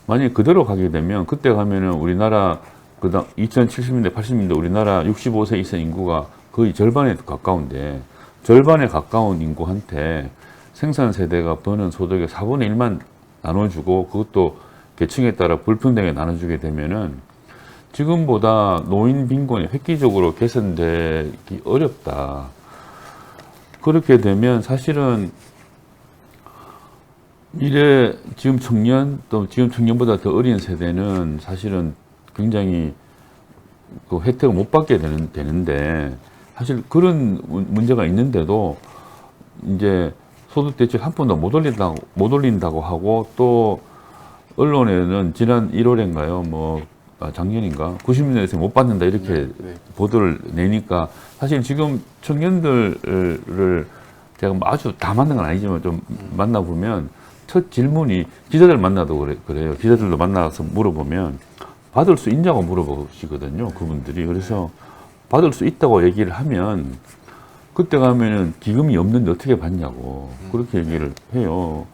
만약에 그대로 가게 되면 그때 가면은 우리나라 그다음 2070년대, 80년대 우리나라 65세 이상 인구가 거의 절반에 가까운데 절반에 가까운 인구한테 생산 세대가 버는 소득의 4분의 1만 나눠주고 그것도 계층에 따라 불평등하게 나눠주게 되면은 지금보다 노인 빈곤이 획기적으로 개선되기 어렵다. 그렇게 되면 사실은 미래 지금 청년 또 지금 청년보다 더 어린 세대는 사실은 굉장히 그 혜택을 못 받게 되는데 사실 그런 문제가 있는데도 이제 소득 대책 한 푼도 못 올린다고 하고 또 언론에는 지난 1월인가요? 뭐 작년인가 90년대에서 못 받는다 이렇게 보도를 내니까 사실 지금 청년들을 제가 아주 다 만난 건 아니지만 좀 만나보면 첫 질문이 기자들 만나도 그래요. 기자들도 만나서 물어보면 받을 수 있냐고 물어보시거든요. 그분들이. 그래서 받을 수 있다고 얘기를 하면 그때 가면은 기금이 없는데 어떻게 받냐고 그렇게 얘기를 해요.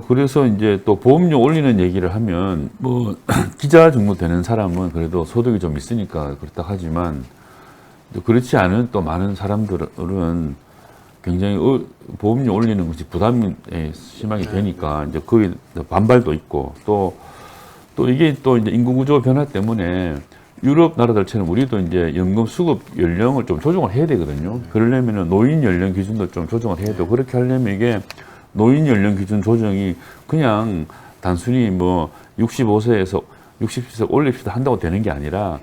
그래서 이제 또 보험료 올리는 얘기를 하면 뭐 기자 정도 되는 사람은 그래도 소득이 좀 있으니까 그렇다 하지만 그렇지 않은 또 많은 사람들은 굉장히 보험료 올리는 것이 부담이 심하게 되니까 이제 거기에 반발도 있고 또 이게 또 이제 인구구조 변화 때문에 유럽 나라들처럼 우리도 이제 연금 수급 연령을 좀 조정을 해야 되거든요. 그러려면은 노인 연령 기준도 좀 조정을 해야 되고 그렇게 하려면 이게 노인 연령 기준 조정이 그냥 단순히 뭐 65세에서 60세 올립시다 한다고 되는 게 아니라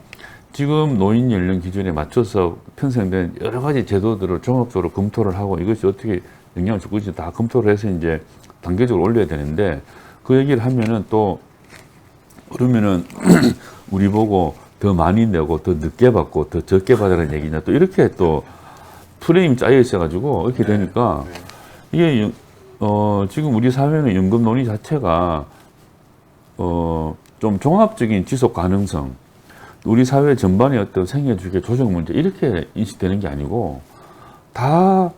지금 노인 연령 기준에 맞춰서 편성된 여러 가지 제도들을 종합적으로 검토를 하고 이것이 어떻게 영향을 주고 있는지 다 검토를 해서 이제 단계적으로 올려야 되는데 그 얘기를 하면은 또 그러면은 우리 보고 더 많이 내고 더 늦게 받고 더 적게 받으라는 얘기냐 또 이렇게 또 프레임이 짜여 있어가지고 이렇게 되니까 이게 지금 우리 사회는 연금 논의 자체가 좀 종합적인 지속 가능성 우리 사회 전반의 어떤 생애주기 조정 문제 이렇게 인식되는 게 아니고 다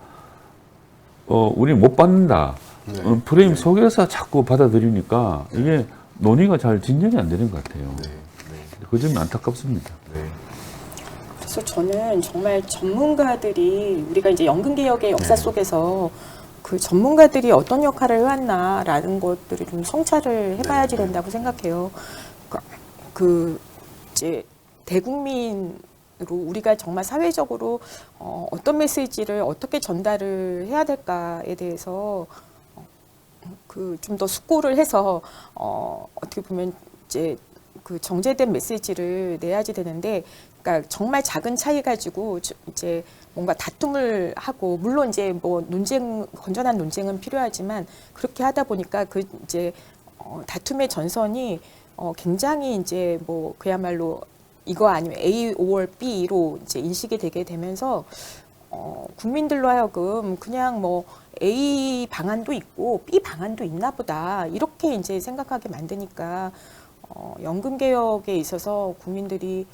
우리 못 받는다 프레임 속에서 자꾸 받아들이니까 이게 논의가 잘 진전이 안 되는 것 같아요. 그 점이 안타깝습니다. 그래서 저는 정말 전문가들이 우리가 이제 연금 개혁의 역사 속에서 그 전문가들이 어떤 역할을 해왔나라는 것들을 좀 성찰을 해봐야지 된다고 생각해요. 그 이제 대국민을 우리가 정말 사회적으로 어떤 메시지를 어떻게 전달을 해야 될까에 대해서 그 좀 더 숙고를 해서 어떻게 보면 이제 그 정제된 메시지를 내야지 되는데, 그러니까 정말 작은 차이 가지고 이제 뭔가 다툼을 하고, 물론 이제 뭐 건전한 논쟁은 필요하지만 그렇게 하다 보니까 그 이제 다툼의 전선이 굉장히 이제 뭐 그야말로 이거 아니면 A or B로 이제 인식이 되게 되면서 국민들로 하여금 그냥 뭐 A 방안도 있고 B 방안도 있나 보다 이렇게 이제 생각하게 만드니까 연금 개혁에 있어서 국민들이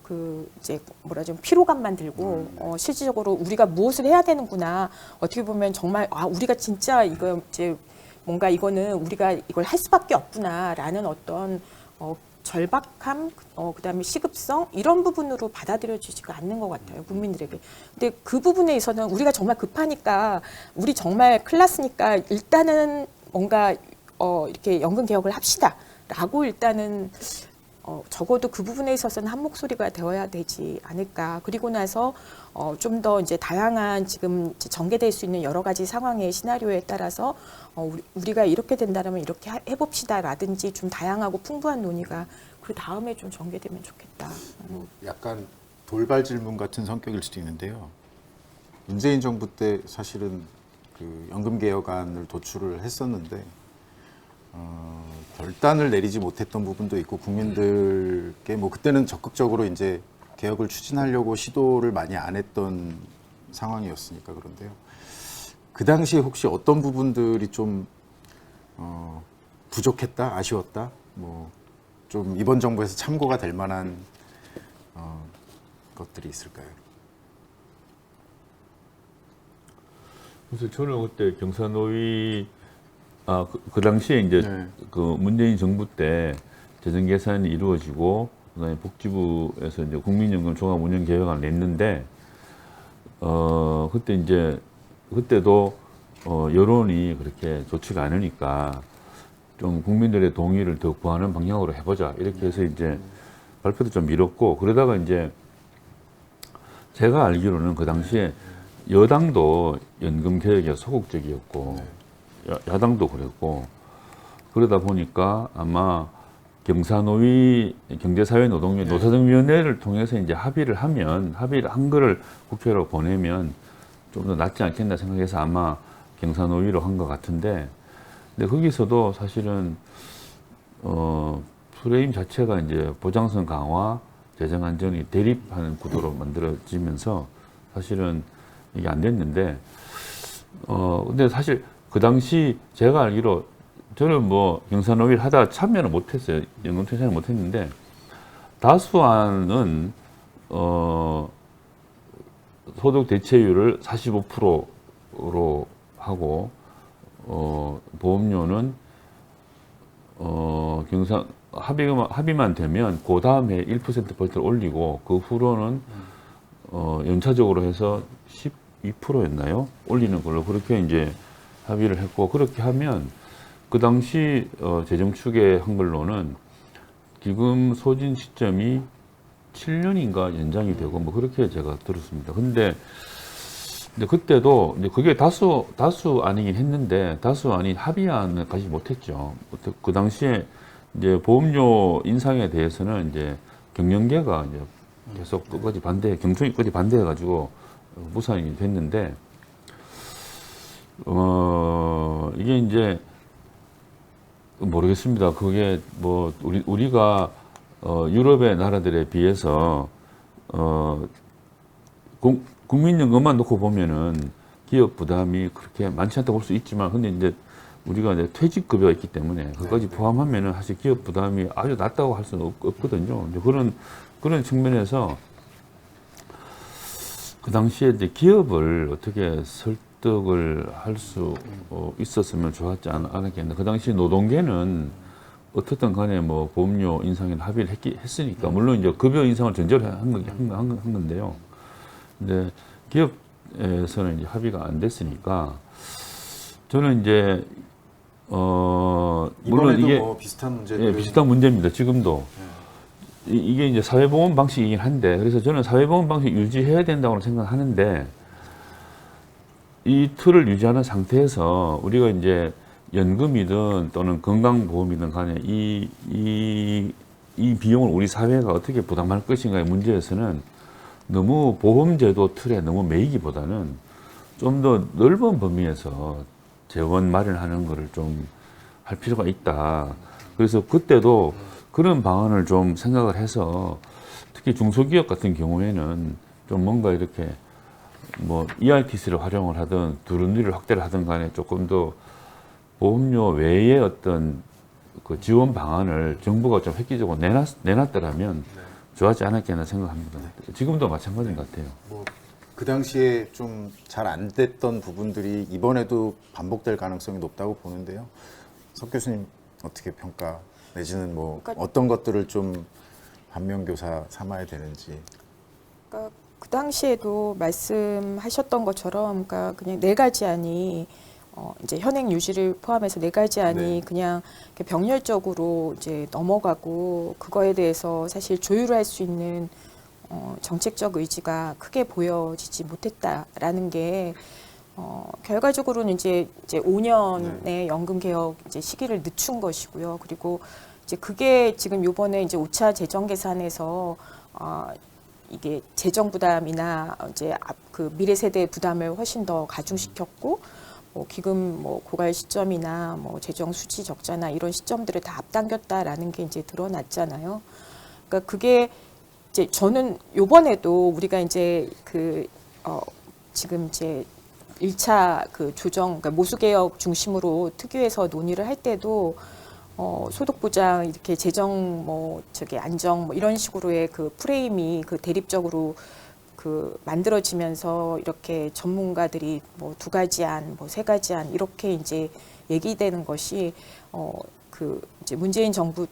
그 이제 뭐라 좀 피로감만 들고 실질적으로 우리가 무엇을 해야 되는구나, 어떻게 보면 정말 우리가 진짜 이거 이제 뭔가 이거는 우리가 이걸 할 수밖에 없구나라는 어떤 절박함, 그다음에 시급성 이런 부분으로 받아들여지지가 않는 것 같아요, 국민들에게. 근데 그 부분에 있어서는 우리가 정말 급하니까, 우리 정말 큰일 났으니까 일단은 뭔가 이렇게 연금 개혁을 합시다라고 일단은 적어도 그 부분에 있어서는 한 목소리가 되어야 되지 않을까. 그리고 나서 좀 더 이제 다양한 지금 이제 전개될 수 있는 여러 가지 상황의 시나리오에 따라서 우리가 이렇게 된다면 이렇게 해봅시다라든지 좀 다양하고 풍부한 논의가 그 다음에 좀 전개되면 좋겠다. 약간 돌발 질문 같은 성격일 수도 있는데요. 문재인 정부 때 사실은 그 연금 개혁안을 도출을 했었는데 결단을 내리지 못했던 부분도 있고, 국민들께 뭐 그때는 적극적으로 이제 개혁을 추진하려고 시도를 많이 안 했던 상황이었으니까. 그런데요, 그 당시에 혹시 어떤 부분들이 좀 부족했다, 아쉬웠다, 뭐 좀 이번 정부에서 참고가 될 만한 것들이 있을까요? 그래서 저는 그때 경사노위 그 당시에 이제 네. 그 문재인 정부 때 재정 계산이 이루어지고, 그다음에 복지부에서 이제 국민연금 종합운영 계획안을 냈는데, 그때 이제 그때도 여론이 그렇게 좋지가 않으니까 좀 국민들의 동의를 더 구하는 방향으로 해보자 이렇게 해서 이제 발표도 좀 미뤘고, 그러다가 이제 제가 알기로는 그 당시에 여당도 연금 개혁에 소극적이었고 야당도 그랬고, 그러다 보니까 아마 경사노위 경제사회노동위 노사정위원회를 통해서 이제 합의를 한 거를 국회로 보내면 좀 더 낫지 않겠나 생각해서 아마 경사노위로 한 것 같은데, 근데 거기서도 사실은 프레임 자체가 이제 보장성 강화, 재정 안전이 대립하는 구도로 만들어지면서 사실은 이게 안 됐는데, 근데 사실 그 당시 제가 알기로 저는 뭐 경사노위를 하다가 참여는 못했어요. 연금 참여는 못했는데, 다수안은 소득 대체율을 45%로 하고, 보험료는 합의만 되면 그 다음에 1%포인트를 올리고, 그 후로는 연차적으로 해서 12%였나요? 올리는 걸로 그렇게 이제 합의를 했고, 그렇게 하면 그 당시 재정 추계한 걸로는 기금 소진 시점이 7년인가 연장이 되고 뭐 그렇게 제가 들었습니다. 근데 그때도 이제 그게 다수 아니긴 했는데, 다수 아닌 합의안을 가지 못했죠. 그 당시에 이제 보험료 인상에 대해서는 이제 경영계가 이제 계속 끝까지 경총이 끝까지 반대해가지고 무산이 됐는데, 이게 이제 모르겠습니다. 그게 뭐 우리가 유럽의 나라들에 비해서 국민연금만 놓고 보면은 기업 부담이 그렇게 많지 않다고 볼 수 있지만, 근데 이제 우리가 이제 퇴직급여가 있기 때문에 그것까지 포함하면은 사실 기업 부담이 아주 낮다고 할 수는 없거든요. 이제 그런 측면에서 그 당시에 이제 기업을 어떻게 설득을 할 수 있었으면 좋았지 않았겠나. 그 당시 노동계는 어떻든 간에 뭐 보험료 인상에 합의를 했으니까, 물론 이제 급여 인상을 전제로 한 건데요. 근데 기업에서는 이제 합의가 안 됐으니까, 저는 이제 물론 이번에도 이게 뭐 비슷한 문제들 비슷한 문제입니다. 지금도 이게 이제 사회보험 방식이긴 한데, 그래서 저는 사회보험 방식 유지해야 된다고 생각하는데, 이 틀을 유지하는 상태에서 우리가 이제 연금이든 또는 건강보험이든 간에 이 비용을 우리 사회가 어떻게 부담할 것인가의 문제에서는 너무 보험제도 틀에 너무 매이기보다는 좀 더 넓은 범위에서 재원 마련하는 것을 좀 할 필요가 있다. 그래서 그때도 그런 방안을 좀 생각을 해서 특히 중소기업 같은 경우에는 좀 뭔가 이렇게 뭐 ERTC를 활용을 하든 두루누리를 확대를 하든 간에 조금 더 보험료 외의 어떤 그 지원 방안을 정부가 좀 획기적으로 내놨더라면 좋아하지 않았겠나 생각합니다. 지금도 마찬가지인 것 같아요. 그 당시에 좀 잘 안 됐던 부분들이 이번에도 반복될 가능성이 높다고 보는데요. 석 교수님 어떻게 평가 내지는 뭐 그러니까 어떤 것들을 좀 반면교사 삼아야 되는지. 그러니까 그 당시에도 말씀하셨던 것처럼, 그러니까 그냥 네 가지 안이 이제 현행 유지를 포함해서 네 가지 안이 네. 그냥 이렇게 병렬적으로 이제 넘어가고 그거에 대해서 사실 조율할 수 있는 정책적 의지가 크게 보여지지 못했다라는 게 결과적으로는 이제 5년의 연금 개혁 이제 시기를 늦춘 것이고요. 그리고 이제 그게 지금 요번에 이제 5차 재정 계산에서 이게 재정 부담이나 이제 그 미래 세대의 부담을 훨씬 더 가중시켰고, 뭐 기금 뭐 고갈 시점이나 뭐 재정 수지 적자나 이런 시점들을 다 앞당겼다라는 게 이제 드러났잖아요. 그러니까 그게 이제 저는 요번에도 우리가 이제 지금 이제 1차 그 조정, 그러니까 모수개혁 중심으로 특위에서 논의를 할 때도 소득보장 이렇게 재정 뭐 저기 안정 뭐 이런 식으로의 그 프레임이 그 대립적으로 그 만들어지면서 이렇게 전문가들이 뭐 2가지 안, 뭐 3가지 안 이렇게 이제 얘기되는 것이 그 이제 문재인 정부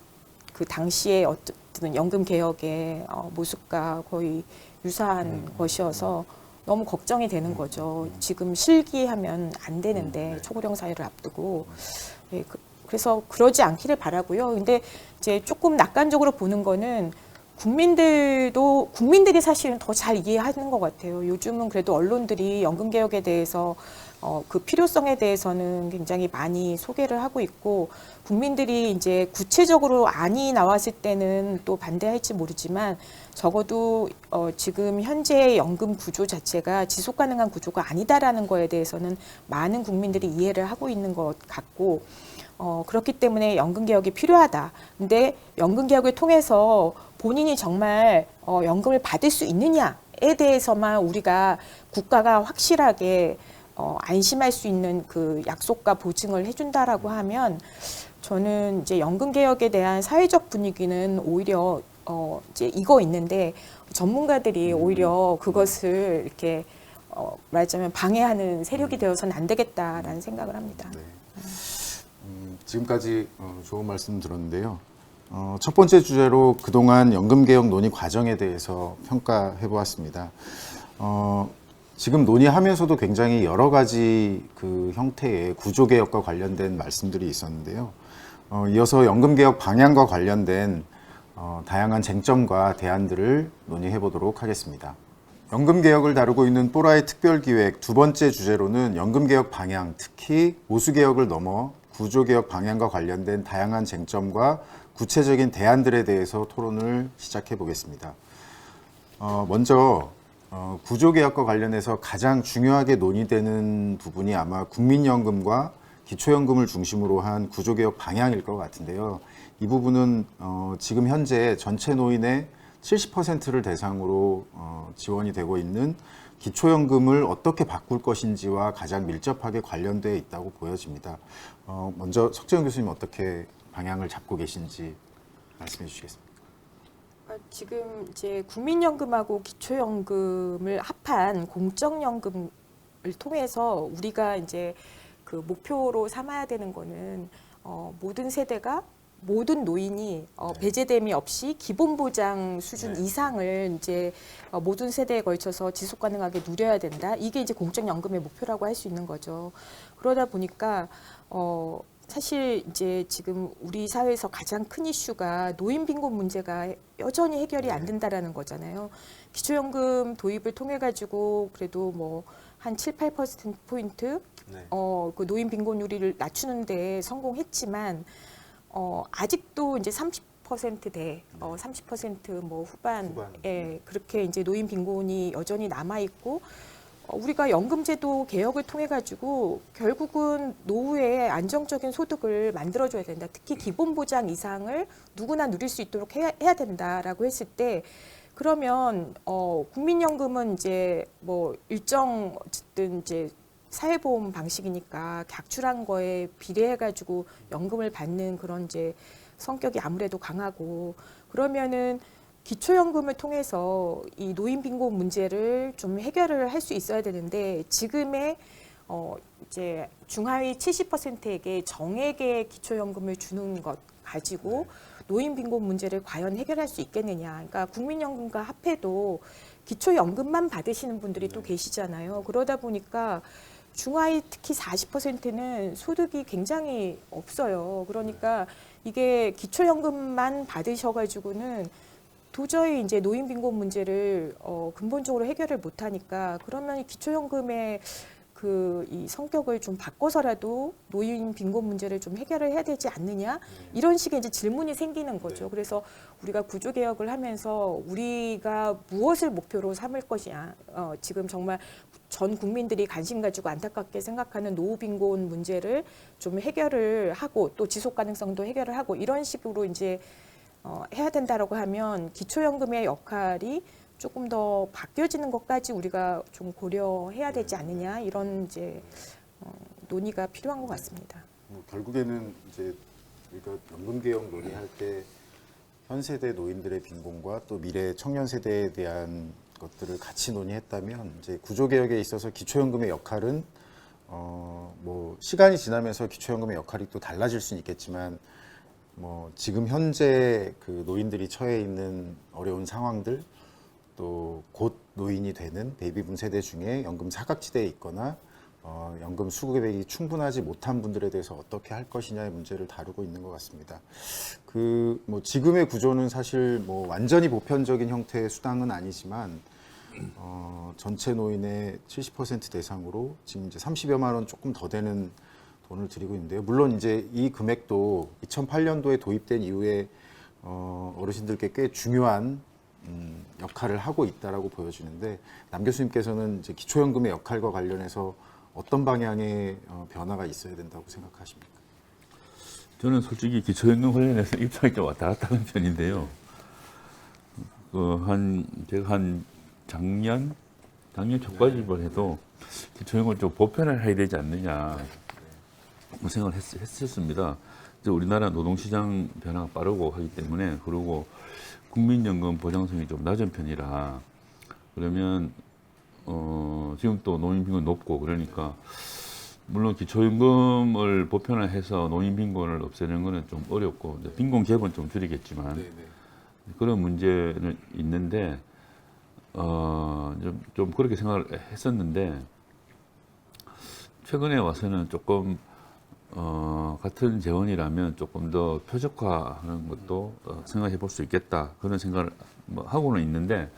그 당시에 어떤 연금 개혁의 모습과 거의 유사한 것이어서 너무 걱정이 되는 거죠. 지금 실기하면 안 되는데 초고령 사회를 앞두고. 예, 그래서 그러지 않기를 바라고요. 근데 이제 조금 낙관적으로 보는 거는 국민들이 사실은 더 잘 이해하는 것 같아요. 요즘은 그래도 언론들이 연금 개혁에 대해서 그 필요성에 대해서는 굉장히 많이 소개를 하고 있고, 국민들이 이제 구체적으로 안이 나왔을 때는 또 반대할지 모르지만 적어도 지금 현재의 연금 구조 자체가 지속 가능한 구조가 아니다라는 거에 대해서는 많은 국민들이 이해를 하고 있는 것 같고, 그렇기 때문에 연금 개혁이 필요하다. 근데 연금 개혁을 통해서 본인이 정말 연금을 받을 수 있느냐에 대해서만 우리가 국가가 확실하게 안심할 수 있는 그 약속과 보증을 해준다라고 하면, 저는 이제 연금 개혁에 대한 사회적 분위기는 오히려 이제 이거 있는데 전문가들이 오히려 그것을 이렇게 말하자면 방해하는 세력이 되어서는 안 되겠다라는 생각을 합니다. 네. 지금까지 좋은 말씀 들었는데요. 첫 번째 주제로 그동안 연금개혁 논의 과정에 대해서 평가해 보았습니다. 지금 논의하면서도 굉장히 여러 가지 그 형태의 구조개혁과 관련된 말씀들이 있었는데요. 이어서 연금개혁 방향과 관련된 다양한 쟁점과 대안들을 논의해 보도록 하겠습니다. 연금개혁을 다루고 있는 뽀라이 특별기획 두 번째 주제로는 연금개혁 방향, 특히 보수개혁을 넘어 구조개혁 방향과 관련된 다양한 쟁점과 구체적인 대안들에 대해서 토론을 시작해 보겠습니다. 먼저 구조개혁과 관련해서 가장 중요하게 논의되는 부분이 아마 국민연금과 기초연금을 중심으로 한 구조개혁 방향일 것 같은데요. 이 부분은 지금 현재 전체 노인의 70%를 대상으로 지원이 되고 있는 기초연금을 어떻게 바꿀 것인지와 가장 밀접하게 관련되어 있다고 보여집니다. 먼저 석재현 교수님 어떻게 방향을 잡고 계신지 말씀해 주시겠습니까? 지금 이제 국민연금하고 기초연금을 합한 공적연금을 통해서 우리가 이제 그 목표로 삼아야 되는 거는 모든 세대가 모든 노인이 배제됨이 없이 기본보장 수준 이상을 이제 모든 세대에 걸쳐서 지속 가능하게 누려야 된다. 이게 이제 공적연금의 목표라고 할 수 있는 거죠. 그러다 보니까 사실 이제 지금 우리 사회에서 가장 큰 이슈가 노인 빈곤 문제가 여전히 해결이 안 된다라는 거잖아요. 기초연금 도입을 통해 가지고 그래도 뭐 한 7, 8% 포인트 네. 그 노인 빈곤율을 낮추는 데 성공했지만 아직도 이제 30%대 30%뭐 후반에 그렇게 이제 노인 빈곤이 여전히 남아 있고 우리가 연금제도 개혁을 통해 가지고 결국은 노후에 안정적인 소득을 만들어줘야 된다. 특히 기본보장 이상을 누구나 누릴 수 있도록 해야 된다라고 했을 때 그러면 국민연금은 이제 뭐 일정 어쨌든 이제 사회보험 방식이니까 각출한 거에 비례해 가지고 연금을 받는 그런 이제 성격이 아무래도 강하고 그러면은 기초연금을 통해서 이 노인 빈곤 문제를 좀 해결을 할 수 있어야 되는데 지금의 이제 중하위 70%에게 정액의 기초연금을 주는 것 가지고 노인 빈곤 문제를 과연 해결할 수 있겠느냐. 그러니까 국민연금과 합해도 기초연금만 받으시는 분들이 또 계시잖아요. 그러다 보니까 중하위 특히 40%는 소득이 굉장히 없어요. 그러니까 이게 기초연금만 받으셔가지고는 도저히 이제 노인 빈곤 문제를 근본적으로 해결을 못하니까 그러면 기초연금의 그 이 성격을 좀 바꿔서라도 노인 빈곤 문제를 좀 해결을 해야 되지 않느냐 이런 식의 이제 질문이 생기는 거죠. 그래서 우리가 구조 개혁을 하면서 우리가 무엇을 목표로 삼을 것이냐 지금 정말 전 국민들이 관심 가지고 안타깝게 생각하는 노후 빈곤 문제를 좀 해결을 하고 또 지속 가능성도 해결을 하고 이런 식으로 이제 해야 된다라고 하면 기초연금의 역할이 조금 더 바뀌어지는 것까지 우리가 좀 고려해야 되지 않느냐 이런 이제 논의가 필요한 것 같습니다. 뭐 결국에는 이제 우리가 연금 개혁 논의할 때 현 세대 노인들의 빈곤과 또 미래 청년 세대에 대한 것들을 같이 논의했다면 이제 구조 개혁에 있어서 기초연금의 역할은 뭐 시간이 지나면서 기초연금의 역할이 또 달라질 수는 있겠지만 뭐 지금 현재 그 노인들이 처해 있는 어려운 상황들 또 곧 노인이 되는 베이비붐 세대 중에 연금 사각지대에 있거나 연금 수급액이 충분하지 못한 분들에 대해서 어떻게 할 것이냐의 문제를 다루고 있는 것 같습니다. 그 뭐 지금의 구조는 사실 뭐 완전히 보편적인 형태의 수당은 아니지만 전체 노인의 70% 대상으로 지금 이제 30여만 원 조금 더 되는 돈을 드리고 있는데요. 물론 이제 이 금액도 2008년도에 도입된 이후에 어르신들께 꽤 중요한 역할을 하고 있다라고 보여지는데 남 교수님께서는 이제 기초연금의 역할과 관련해서 어떤 방향의 변화가 있어야 된다고 생각하십니까? 저는 솔직히 기초연금 관련해서 입장이 좀 왔다 갔다 하는 편인데요. 제가 한 작년 초까지만 해도 기초연금을 좀 보편화를 해야 되지 않느냐 생각을 했었습니다. 이제 우리나라 노동시장 변화가 빠르고 하기 때문에 그리고 국민연금 보장성이 좀 낮은 편이라 그러면 지금 또 노인빈곤 높고 그러니까 물론 기초연금을 보편화해서 노인빈곤을 없애는 것은 좀 어렵고 빈곤 갭은 좀 줄이겠지만 그런 문제는 있는데 좀 그렇게 생각을 했었는데 최근에 와서는 조금 같은 재원이라면 조금 더 표적화하는 것도 생각해 볼 수 있겠다 그런 생각을 하고는 있는데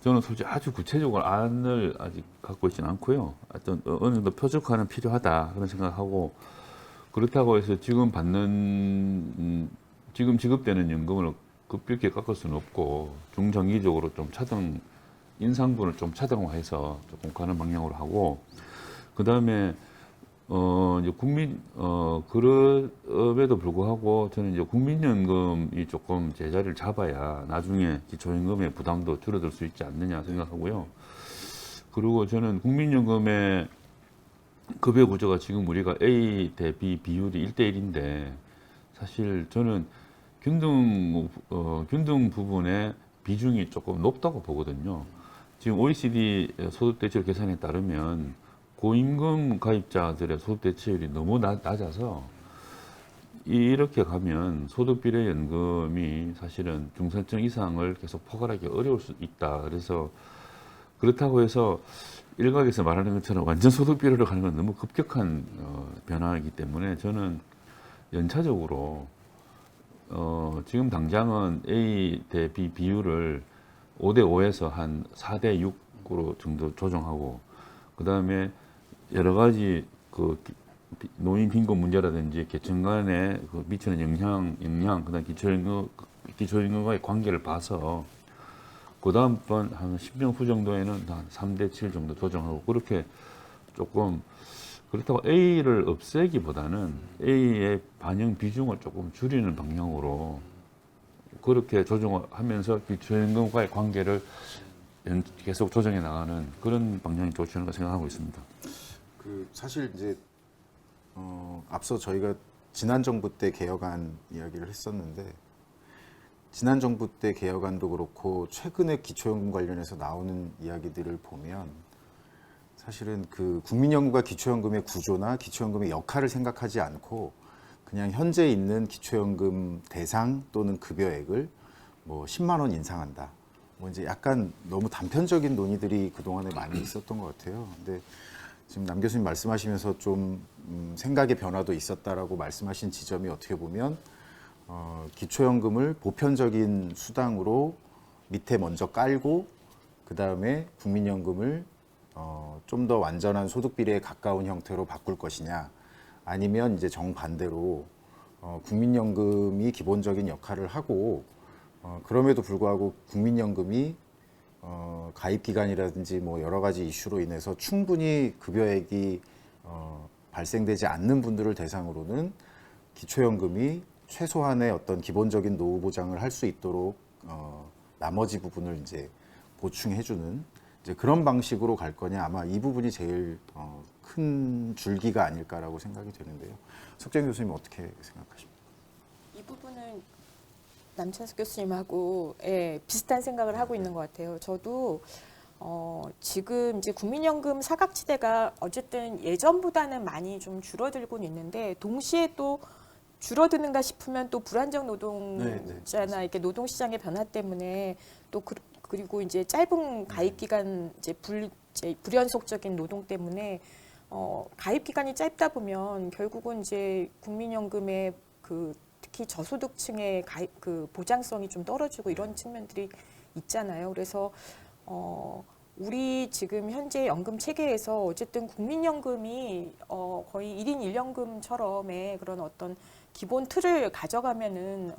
저는 솔직히 아주 구체적으로 안을 아직 갖고 있지는 않고요. 하여튼 어느 정도 표적화는 필요하다 그런 생각하고 그렇다고 해서 지금 지금 지급되는 연금을 급격히 깎을 수는 없고 중장기적으로 좀 인상분을 좀 차등화해서 조금 가는 방향으로 하고 그 다음에 이제 그럼에도 불구하고 저는 이제 국민연금이 조금 제자리를 잡아야 나중에 기초연금의 부담도 줄어들 수 있지 않느냐 생각하고요. 그리고 저는 국민연금의 급여 구조가 지금 우리가 A 대 B 비율이 1대1인데 사실 저는 균등 부분의 비중이 조금 높다고 보거든요. 지금 OECD 소득대출 계산에 따르면 고임금 가입자들의 소득 대체율이 너무 낮아서 이렇게 가면 소득비례연금이 사실은 중산층 이상을 계속 포괄하기 어려울 수 있다. 그래서 그렇다고 해서 일각에서 말하는 것처럼 완전 소득비례로 가는 건 너무 급격한 변화이기 때문에 저는 연차적으로 지금 당장은 A 대 B 비율을 5대 5에서 한 4대 6으로 정도 조정하고, 그 다음에 여러 가지 그 노인 빈곤 문제라든지 계층 간에 그 미치는 영향, 그다음 기초임금과의 관계를 봐서 그 다음번 한 10년 후 정도에는 한 3대 7 정도 조정하고, 그렇게 조금, 그렇다고 A를 없애기보다는 A의 반영 비중을 조금 줄이는 방향으로 그렇게 조정을 하면서 기초임금과의 관계를 계속 조정해 나가는 그런 방향이 좋지 않을까 생각하고 있습니다. 그 사실 이제 앞서 저희가 지난 정부 때 개혁안 이야기를 했었는데, 지난 정부 때 개혁안도 그렇고 최근에 기초연금 관련해서 나오는 이야기들을 보면 사실은 그 국민연금과 기초연금의 구조나 기초연금의 역할을 생각하지 않고 그냥 현재 있는 기초연금 대상 또는 급여액을 뭐 10만 원 인상한다, 뭐 이제 약간 너무 단편적인 논의들이 그동안에 많이 있었던 것 같아요. 근데 지금 남 교수님 말씀하시면서 좀 생각의 변화도 있었다라고 말씀하신 지점이 어떻게 보면 기초연금을 보편적인 수당으로 밑에 먼저 깔고 그 다음에 국민연금을 좀 더 완전한 소득 비례에 가까운 형태로 바꿀 것이냐, 아니면 이제 정반대로 국민연금이 기본적인 역할을 하고 그럼에도 불구하고 국민연금이 가입 기간이라든지 뭐 여러 가지 이슈로 인해서 충분히 급여액이 발생되지 않는 분들을 대상으로는 기초연금이 최소한의 어떤 기본적인 노후 보장을 할 수 있도록 나머지 부분을 이제 보충해주는 이제 그런 방식으로 갈 거냐, 아마 이 부분이 제일 큰 줄기가 아닐까라고 생각이 되는데요. 석재현 교수님 어떻게 생각하십니까? 이 부분은 남찬석 교수님하고 비슷한 생각을 하고 있는 것 같아요. 저도 지금 이제 국민연금 사각지대가 어쨌든 예전보다는 많이 좀 줄어들고는 있는데, 동시에 또 줄어드는가 싶으면 또 불안정 노동자나 이렇게 노동시장의 변화 때문에 또 그리고 이제 짧은 가입 기간 이제 불연속적인 노동 때문에 가입 기간이 짧다 보면 결국은 이제 국민연금의 그 특히 저소득층의 가입 그 보장성이 좀 떨어지고 이런 측면들이 있잖아요. 그래서 우리 지금 현재 연금 체계에서 어쨌든 국민연금이 거의 1인 1연금처럼의 그런 어떤 기본 틀을 가져가면은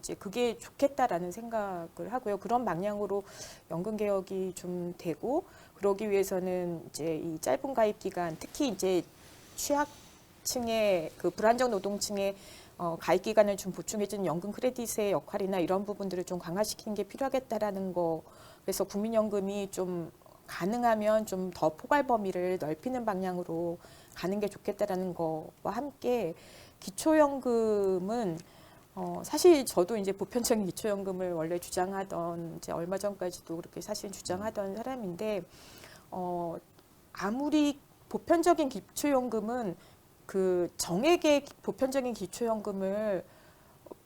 이제 그게 좋겠다라는 생각을 하고요. 그런 방향으로 연금 개혁이 좀 되고, 그러기 위해서는 이제 이 짧은 가입 기간, 특히 이제 취약층의 그 불안정 노동층의 가입 기간을 좀 보충해주는 연금 크레딧의 역할이나 이런 부분들을 좀 강화시키는 게 필요하겠다라는 거. 그래서 국민연금이 좀 가능하면 좀 더 포괄 범위를 넓히는 방향으로 가는 게 좋겠다라는 거와 함께, 기초연금은 사실 저도 이제 보편적인 기초연금을 원래 주장하던, 이제 얼마 전까지도 그렇게 사실 주장하던 사람인데, 아무리 보편적인 기초연금은 그 정액의 보편적인 기초연금을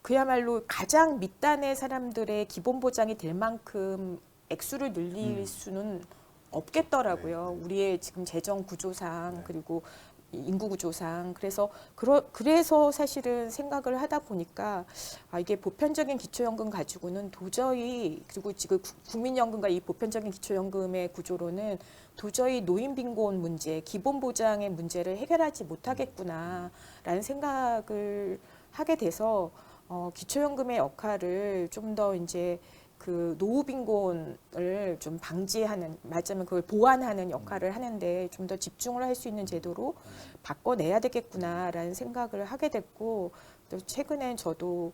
그야말로 가장 밑단의 사람들의 기본 보장이 될 만큼 액수를 늘릴 수는 없겠더라고요. 우리의 지금 재정 구조상 그리고 인구 구조상. 그래서 사실은 생각을 하다 보니까 이게 보편적인 기초연금 가지고는 도저히, 그리고 지금 국민연금과 이 보편적인 기초연금의 구조로는 도저히 노인 빈곤 문제, 기본 보장의 문제를 해결하지 못하겠구나라는 생각을 하게 돼서 기초연금의 역할을 좀 더 이제 그 노후 빈곤을 좀 방지하는, 말하자면 그걸 보완하는 역할을 하는데 좀 더 집중을 할 수 있는 제도로 바꿔내야 되겠구나라는 생각을 하게 됐고, 또 최근엔 저도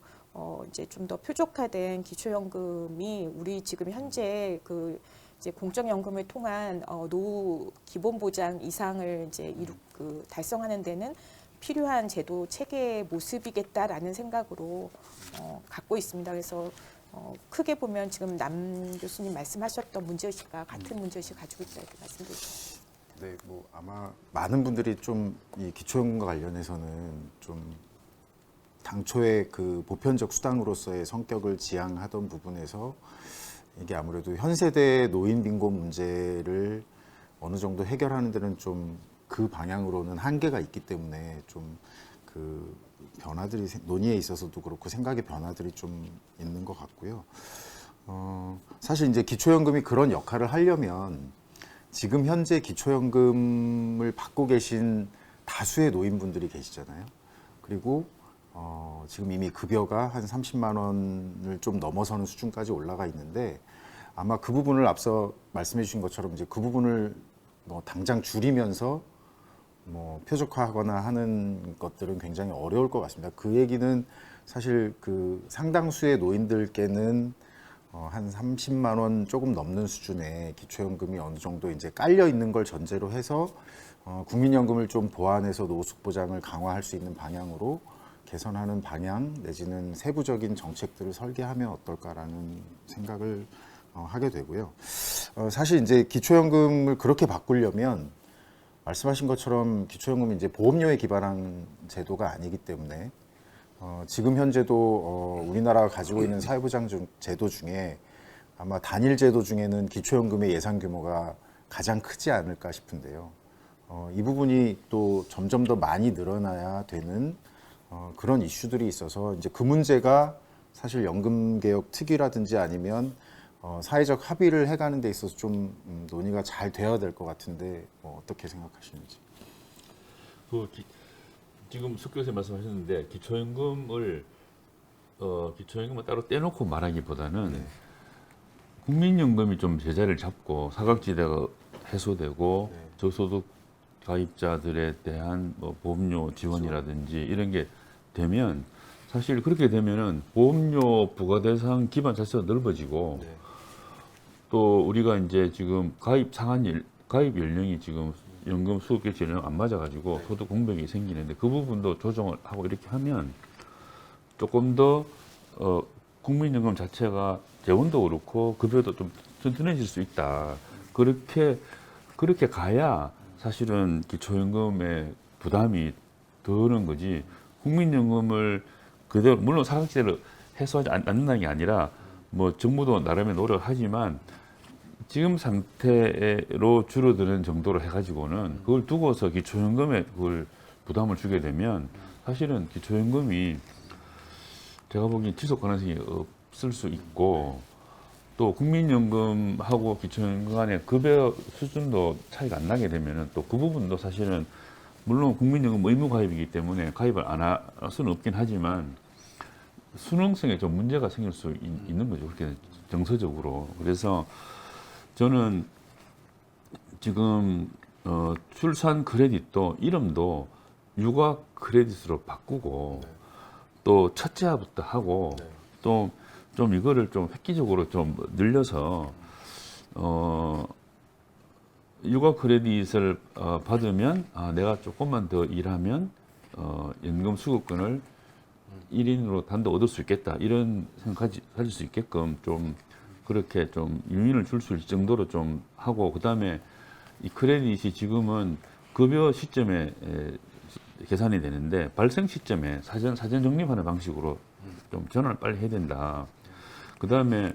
이제 좀 더 표적화된 기초연금이 우리 지금 현재 그 이제 공적연금을 통한 노후 기본 보장 이상을 이제 달성하는 데는 필요한 제도 체계의 모습이겠다라는 생각으로 갖고 있습니다. 그래서 크게 보면 지금 남 교수님 말씀하셨던 문제의식과 같은 문제의식을 가지고 있다 이렇게 말씀드립니다. 네, 뭐 아마 많은 분들이 좀 이 기초연금과 관련해서는 좀 당초에 그 보편적 수당으로서의 성격을 지향하던 부분에서 이게 아무래도 현 세대의 노인 빈곤 문제를 어느 정도 해결하는 데는 좀 그 방향으로는 한계가 있기 때문에 좀 그 변화들이 논의에 있어서도 그렇고 생각의 변화들이 좀 있는 것 같고요. 사실 이제 기초연금이 그런 역할을 하려면 지금 현재 기초연금을 받고 계신 다수의 노인분들이 계시잖아요. 그리고 지금 이미 급여가 한 30만 원을 좀 넘어서는 수준까지 올라가 있는데 아마 그 부분을 앞서 말씀해 주신 것처럼 이제 그 부분을 뭐 당장 줄이면서 뭐 표적화하거나 하는 것들은 굉장히 어려울 것 같습니다. 그 얘기는 사실 그 상당수의 노인들께는 한 30만 원 조금 넘는 수준의 기초연금이 어느 정도 이제 깔려 있는 걸 전제로 해서 국민연금을 좀 보완해서 노숙 보장을 강화할 수 있는 방향으로 개선하는 방향 내지는 세부적인 정책들을 설계하면 어떨까라는 생각을 하게 되고요. 사실 이제 기초연금을 그렇게 바꾸려면 말씀하신 것처럼 기초연금이 이제 보험료에 기반한 제도가 아니기 때문에 지금 현재도 우리나라가 가지고 있는 사회보장 제도 중에 아마 단일 제도 중에는 기초연금의 예산 규모가 가장 크지 않을까 싶은데요. 이 부분이 또 점점 더 많이 늘어나야 되는 그런 이슈들이 있어서 이제 그 문제가 사실 연금개혁 특위라든지 아니면 사회적 합의를 해가는 데 있어서 좀 논의가 잘 되어야 될 것 같은데 어떻게 생각하시는지. 지금 석 교수님 말씀하셨는데 기초연금을 따로 떼놓고 말하기보다는 국민연금이 좀 제자리를 잡고 사각지대가 해소되고 저소득 가입자들에 대한 뭐 보험료 지원이라든지 이런 게 되면 사실 그렇게 되면은 보험료 부과 대상 기반 자체가 넓어지고 또 우리가 이제 지금 가입 연령이 지금 연금 수급 개시 연령 안 맞아가지고 소득 공백이 생기는데 그 부분도 조정을 하고 이렇게 하면 조금 더 국민연금 자체가 재원도 그렇고 급여도 좀 튼튼해질 수 있다. 그렇게 가야 사실은 기초연금의 부담이 덜는 거지. 국민연금을 그대로 물론 사각지대를 해소하지 않는다는 게 아니라 뭐 정부도 나름의 노력을 하지만 지금 상태로 줄어드는 정도로 해가지고는 그걸 두고서 기초연금에 그걸 부담을 주게 되면 사실은 기초연금이 제가 보기엔 지속 가능성이 없을 수 있고 또 국민연금하고 기초연금 간의 급여 수준도 차이가 안 나게 되면은 또 그 부분도 사실은 물론 국민연금 의무 가입이기 때문에 가입을 안 할 수는 없긴 하지만 수능성에 좀 문제가 생길 수 있는 거죠. 그렇게 정서적으로. 그래서 저는 지금 출산 크레딧도 이름도 육아 크레딧으로 바꾸고 또 첫째부터 하고 또 좀 이거를 좀 획기적으로 좀 늘려서 육아 크레딧을 받으면 내가 조금만 더 일하면 연금 수급권을 1인으로 단독 얻을 수 있겠다 이런 생각 가질 수 있게끔 좀 그렇게 좀 유인을 줄 수 있을 정도로 좀 하고 그다음에 이 크레딧이 지금은 급여 시점에 계산이 되는데 발생 시점에 사전 적립하는 방식으로 좀 전환을 빨리 해야 된다. 그다음에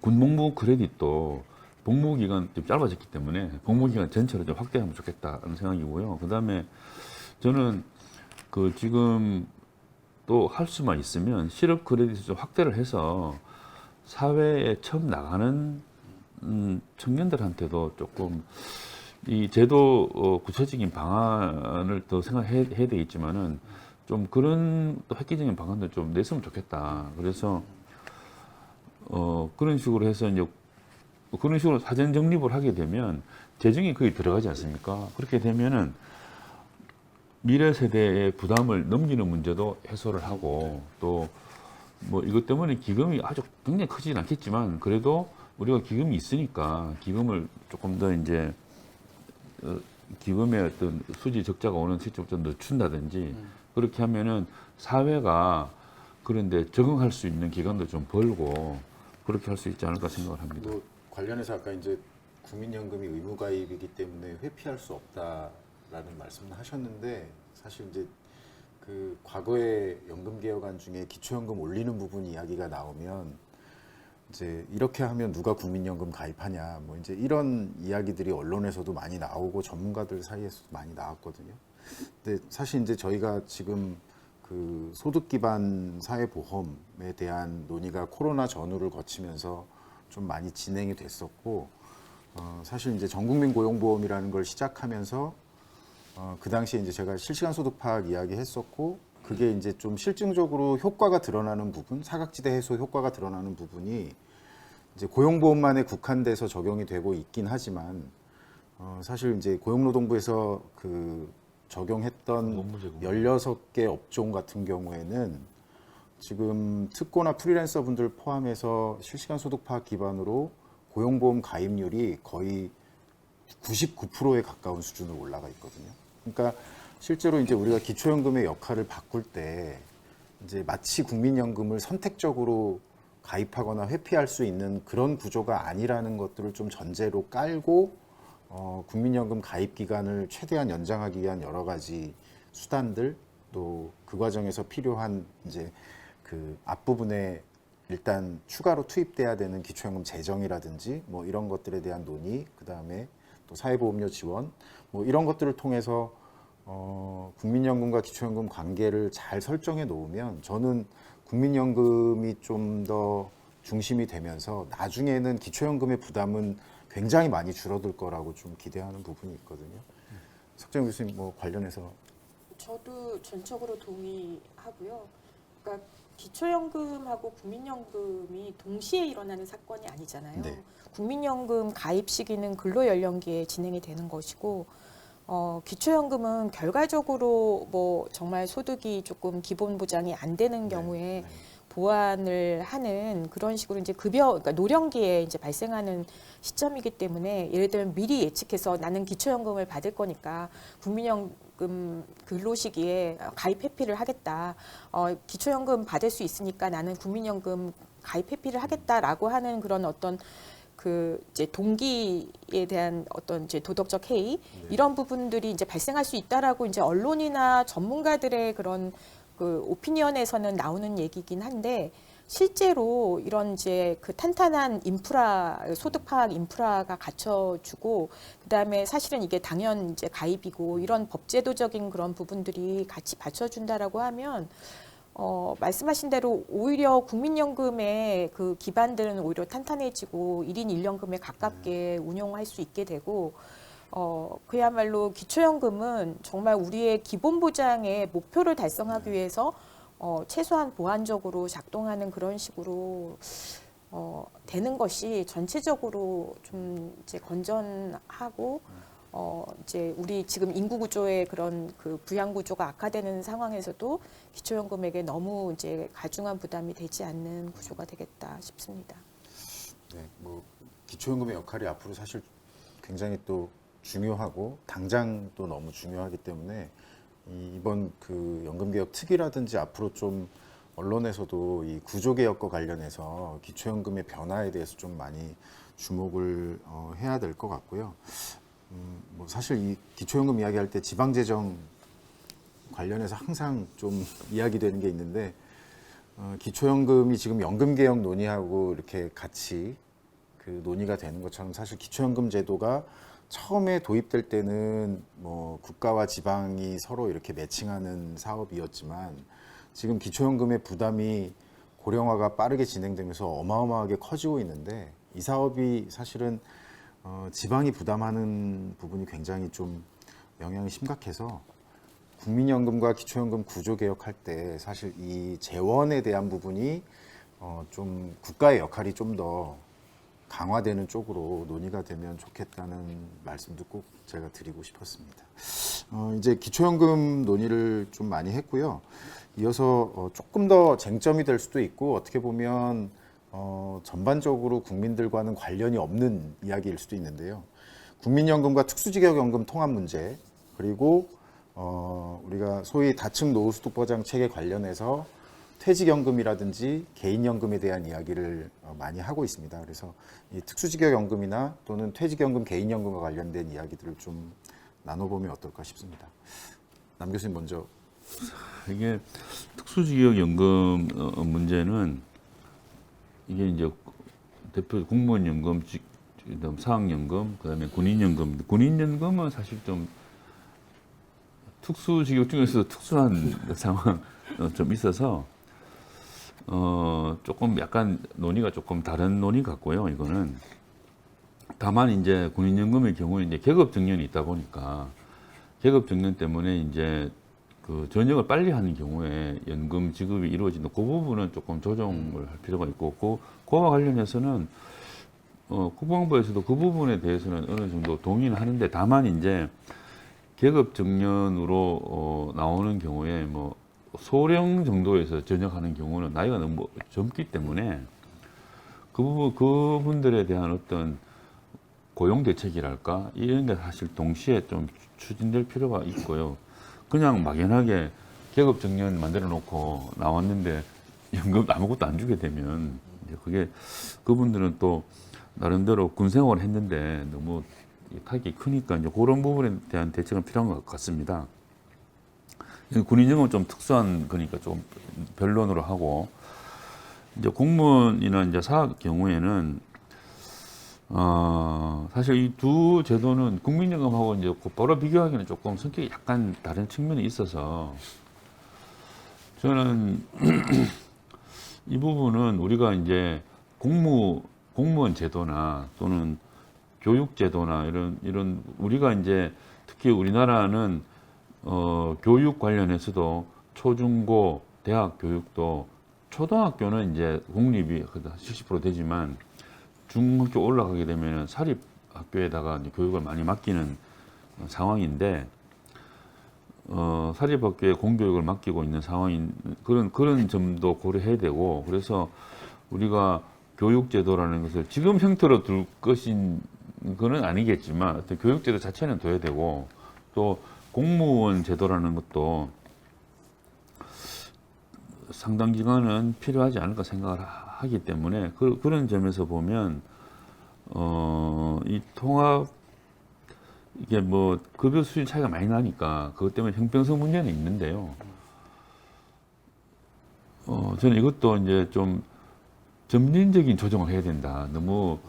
군복무 크레딧도 복무 기간 좀 짧아졌기 때문에 복무 기간 전체로 좀 확대하면 좋겠다는 생각이고요. 그다음에 저는 그 지금 또 할 수만 있으면 실업 크레딧을 좀 확대를 해서 사회에 처음 나가는 청년들한테도 조금 이 제도 구체적인 방안을 더 생각해야 되겠지만은 좀 그런 또 획기적인 방안도 좀 냈으면 좋겠다. 그래서 그런 식으로 해서 이제 그런 식으로 사전 적립을 하게 되면 재정이 거의 들어가지 않습니까? 그렇게 되면은 미래 세대의 부담을 넘기는 문제도 해소를 하고 또 뭐 이것 때문에 기금이 아주 굉장히 크진 않겠지만 그래도 우리가 기금이 있으니까 기금을 조금 더 이제 기금의 어떤 수지 적자가 오는 시점 좀 늦춘다든지 그렇게 하면은 사회가 그런데 적응할 수 있는 기간도 좀 벌고 그렇게 할 수 있지 않을까 생각을 합니다. 관련해서 아까 이제 국민연금이 의무가입이기 때문에 회피할 수 없다라는 말씀을 하셨는데 사실 이제 그 과거의 연금개혁안 중에 기초연금 올리는 부분 이야기가 나오면 이제 이렇게 하면 누가 국민연금 가입하냐 뭐 이제 이런 이야기들이 언론에서도 많이 나오고 전문가들 사이에서도 많이 나왔거든요. 근데 사실 이제 저희가 지금 그 소득 기반 사회보험에 대한 논의가 코로나 전후를 거치면서 좀 많이 진행이 됐었고, 사실 이제 전국민 고용보험이라는 걸 시작하면서 그 당시에 이제 제가 실시간 소득 파악 이야기했었고, 그게 이제 좀 실증적으로 효과가 드러나는 부분, 사각지대 해소 효과가 드러나는 부분이 이제 고용보험만에 국한돼서 적용이 되고 있긴 하지만, 사실 이제 고용노동부에서 그 적용했던 16개 업종 같은 경우에는 지금 특고나 프리랜서 분들 포함해서 실시간 소득 파악 기반으로 고용보험 가입률이 거의 99%에 가까운 수준으로 올라가 있거든요. 그러니까 실제로 이제 우리가 기초연금의 역할을 바꿀 때 이제 마치 국민연금을 선택적으로 가입하거나 회피할 수 있는 그런 구조가 아니라는 것들을 좀 전제로 깔고 국민연금 가입 기간을 최대한 연장하기 위한 여러 가지 수단들, 또 그 과정에서 필요한 이제 그 앞부분에 일단 추가로 투입돼야 되는 기초연금 재정이라든지 뭐 이런 것들에 대한 논의, 그 다음에 또 사회보험료 지원, 뭐 이런 것들을 통해서 국민연금과 기초연금 관계를 잘 설정해 놓으면 저는 국민연금이 좀 더 중심이 되면서 나중에는 기초연금의 부담은 굉장히 많이 줄어들 거라고 좀 기대하는 부분이 있거든요. 석정 교수님 뭐 관련해서 저도 전적으로 동의하고요. 그러니까 기초연금하고 국민연금이 동시에 일어나는 사건이 아니잖아요. 네. 국민연금 가입 시기는 근로연령기에 진행이 되는 것이고, 기초연금은 결과적으로 뭐 정말 소득이 조금 기본 보장이 안 되는 경우에 보완을 하는 그런 식으로 이제 그러니까 노령기에 이제 발생하는 시점이기 때문에, 예를 들면 미리 예측해서 나는 기초연금을 받을 거니까 국민연금 근로 시기에 가입 회피를 하겠다. 기초연금 받을 수 있으니까 나는 국민연금 가입 회피를 하겠다라고 하는 그런 어떤 그 이제 동기에 대한 어떤 이제 도덕적 해이, 이런 부분들이 이제 발생할 수 있다라고 이제 언론이나 전문가들의 그런 그 오피니언에서는 나오는 얘기긴 한데, 실제로 이런 이제 그 탄탄한 인프라, 소득 파악 인프라가 갖춰주고, 그다음에 사실은 이게 당연 이제 가입이고 이런 법제도적인 그런 부분들이 같이 받쳐준다라고 하면, 말씀하신 대로 오히려 국민연금의 그 기반들은 오히려 탄탄해지고 1인 1연금에 가깝게 운용할 수 있게 되고, 그야말로 기초연금은 정말 우리의 기본 보장의 목표를 달성하기 위해서 최소한 보완적으로 작동하는 그런 식으로 되는 것이 전체적으로 좀 이제 건전하고, 이제 우리 지금 인구 구조의 그런 그 부양 구조가 악화되는 상황에서도 기초연금에게 너무 이제 가중한 부담이 되지 않는 구조가 되겠다 싶습니다. 네, 뭐 기초연금의 역할이 앞으로 사실 굉장히 또 중요하고 당장 또 너무 중요하기 때문에 이번 그 연금개혁 특위라든지 앞으로 좀 언론에서도 이 구조개혁과 관련해서 기초연금의 변화에 대해서 좀 많이 주목을 해야 될 것 같고요. 뭐 사실 이 기초연금 이야기할 때 지방재정 관련해서 항상 좀 이야기되는 게 있는데, 기초연금이 지금 연금개혁 논의하고 이렇게 같이 그 논의가 되는 것처럼, 사실 기초연금 제도가 처음에 도입될 때는 뭐 국가와 지방이 서로 이렇게 매칭하는 사업이었지만, 지금 기초연금의 부담이 고령화가 빠르게 진행되면서 어마어마하게 커지고 있는데, 이 사업이 사실은 지방이 부담하는 부분이 굉장히 좀 영향이 심각해서, 국민연금과 기초연금 구조 개혁할 때 사실 이 재원에 대한 부분이 좀 국가의 역할이 좀 더 강화되는 쪽으로 논의가 되면 좋겠다는 말씀도 꼭 제가 드리고 싶었습니다. 이제 기초연금 논의를 좀 많이 했고요. 이어서 조금 더 쟁점이 될 수도 있고, 어떻게 보면 전반적으로 국민들과는 관련이 없는 이야기일 수도 있는데요. 국민연금과 특수직역연금 통합 문제, 그리고 우리가 소위 다층 노후소득보장 체계 관련해서 퇴직연금이라든지 개인연금에 대한 이야기를 많이 하고 있습니다. 그래서 이 특수직역연금이나 또는 퇴직연금, 개인연금과 관련된 이야기들을 좀 나눠보면 어떨까 싶습니다. 남 교수님 먼저. 이게 특수직역연금 문제는 이게 이제 대표 공무원연금, 그다음 사학연금, 그다음에 군인연금. 군인연금은 사실 좀 특수직역 중에서 특수한 상황. 좀 있어서 조금 약간 논의가 조금 다른 논의 같고요. 이거는 다만 이제 군인연금의 경우에 이제 계급 정년이 있다 보니까 계급 정년 때문에 이제 그 전역을 빨리 하는 경우에 연금 지급이 이루어진다. 그 부분은 조금 조정을 할 필요가 있고, 그와 관련해서는 국방부에서도 그 부분에 대해서는 어느 정도 동의는 하는데, 다만 이제 계급 정년으로 나오는 경우에 뭐 소령 정도에서 전역하는 경우는 나이가 너무 젊기 때문에 그 부분, 그분들에 대한 어떤 고용 대책이랄까 이런 게 사실 동시에 좀 추진될 필요가 있고요. 그냥 막연하게 계급 정년 만들어 놓고 나왔는데 연금 아무것도 안 주게 되면 이제 그게 그분들은 또 나름대로 군 생활을 했는데 너무 타격이 크니까 이제 그런 부분에 대한 대책은 필요한 것 같습니다. 군인연금은 좀 특수한 거니까 좀 변론으로 하고, 이제 공무원이나 이제 사학 경우에는 사실 이 두 제도는 국민연금하고 이제 바로 비교하기는 조금 성격이 약간 다른 측면이 있어서 저는 이 부분은 우리가 이제 공무원 제도나 또는 교육 제도나 이런 우리가 이제 특히 우리나라는 교육 관련해서도 초중고 대학 교육도 초등학교는 이제 공립이 70% 되지만 중학교 올라가게 되면 사립학교에다가 이제 교육을 많이 맡기는 상황인데, 사립학교에 공교육을 맡기고 있는 상황인 그런 점도 고려해야 되고, 그래서 우리가 교육제도라는 것을 지금 형태로 둘 것인 거는 아니겠지만 어떤 교육제도 자체는 둬야 되고, 또 공무원 제도라는 것도 상당 기간은 필요하지 않을까 생각을 하기 때문에 그런 점에서 보면 이 통합 이게 뭐 급여 수준 차이가 많이 나니까 그것 때문에 형평성 문제는 있는데요. 저는 이것도 이제 좀 점진적인 조정을 해야 된다. 너무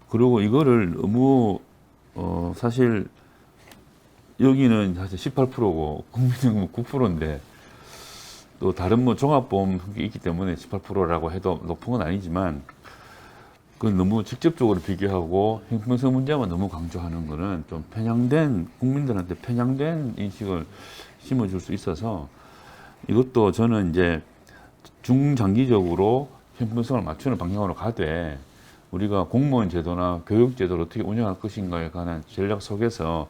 그리고 이거를 너무 사실 여기는 사실 18%고 국민연금 9%인데 또 다른 뭐 종합보험 있기 때문에 18%라고 해도 높은 건 아니지만 그건 너무 직접적으로 비교하고 형평성 문제만 너무 강조하는 거는 좀 편향된 국민들한테 편향된 인식을 심어줄 수 있어서 이것도 저는 이제 중장기적으로 형평성을 맞추는 방향으로 가되 우리가 공무원 제도나 교육 제도를 어떻게 운영할 것인가에 관한 전략 속에서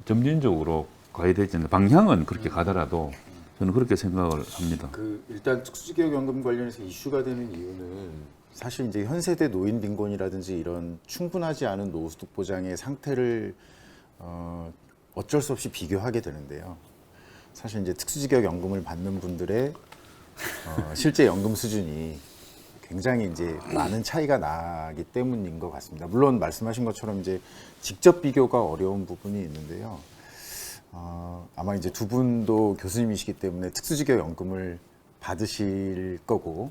점진적으로 가야 되지 않나. 방향은 그렇게 가더라도 저는 그렇게 생각을 합니다. 일단 특수지개연금 관련해서 이슈가 되는 이유는 사실 이제 현 세대 노인 빈곤이라든지 이런 충분하지 않은 노후소득 보장의 상태를 어쩔 수 없이 비교하게 되는데요. 사실 이제 특수지개연금을 받는 분들의 실제 연금 수준이 굉장히 이제 많은 차이가 나기 때문인 것 같습니다. 물론 말씀하신 것처럼 이제 직접 비교가 어려운 부분이 있는데요. 아마 이제 두 분도 교수님이시기 때문에 특수지개연금을 받으실 거고,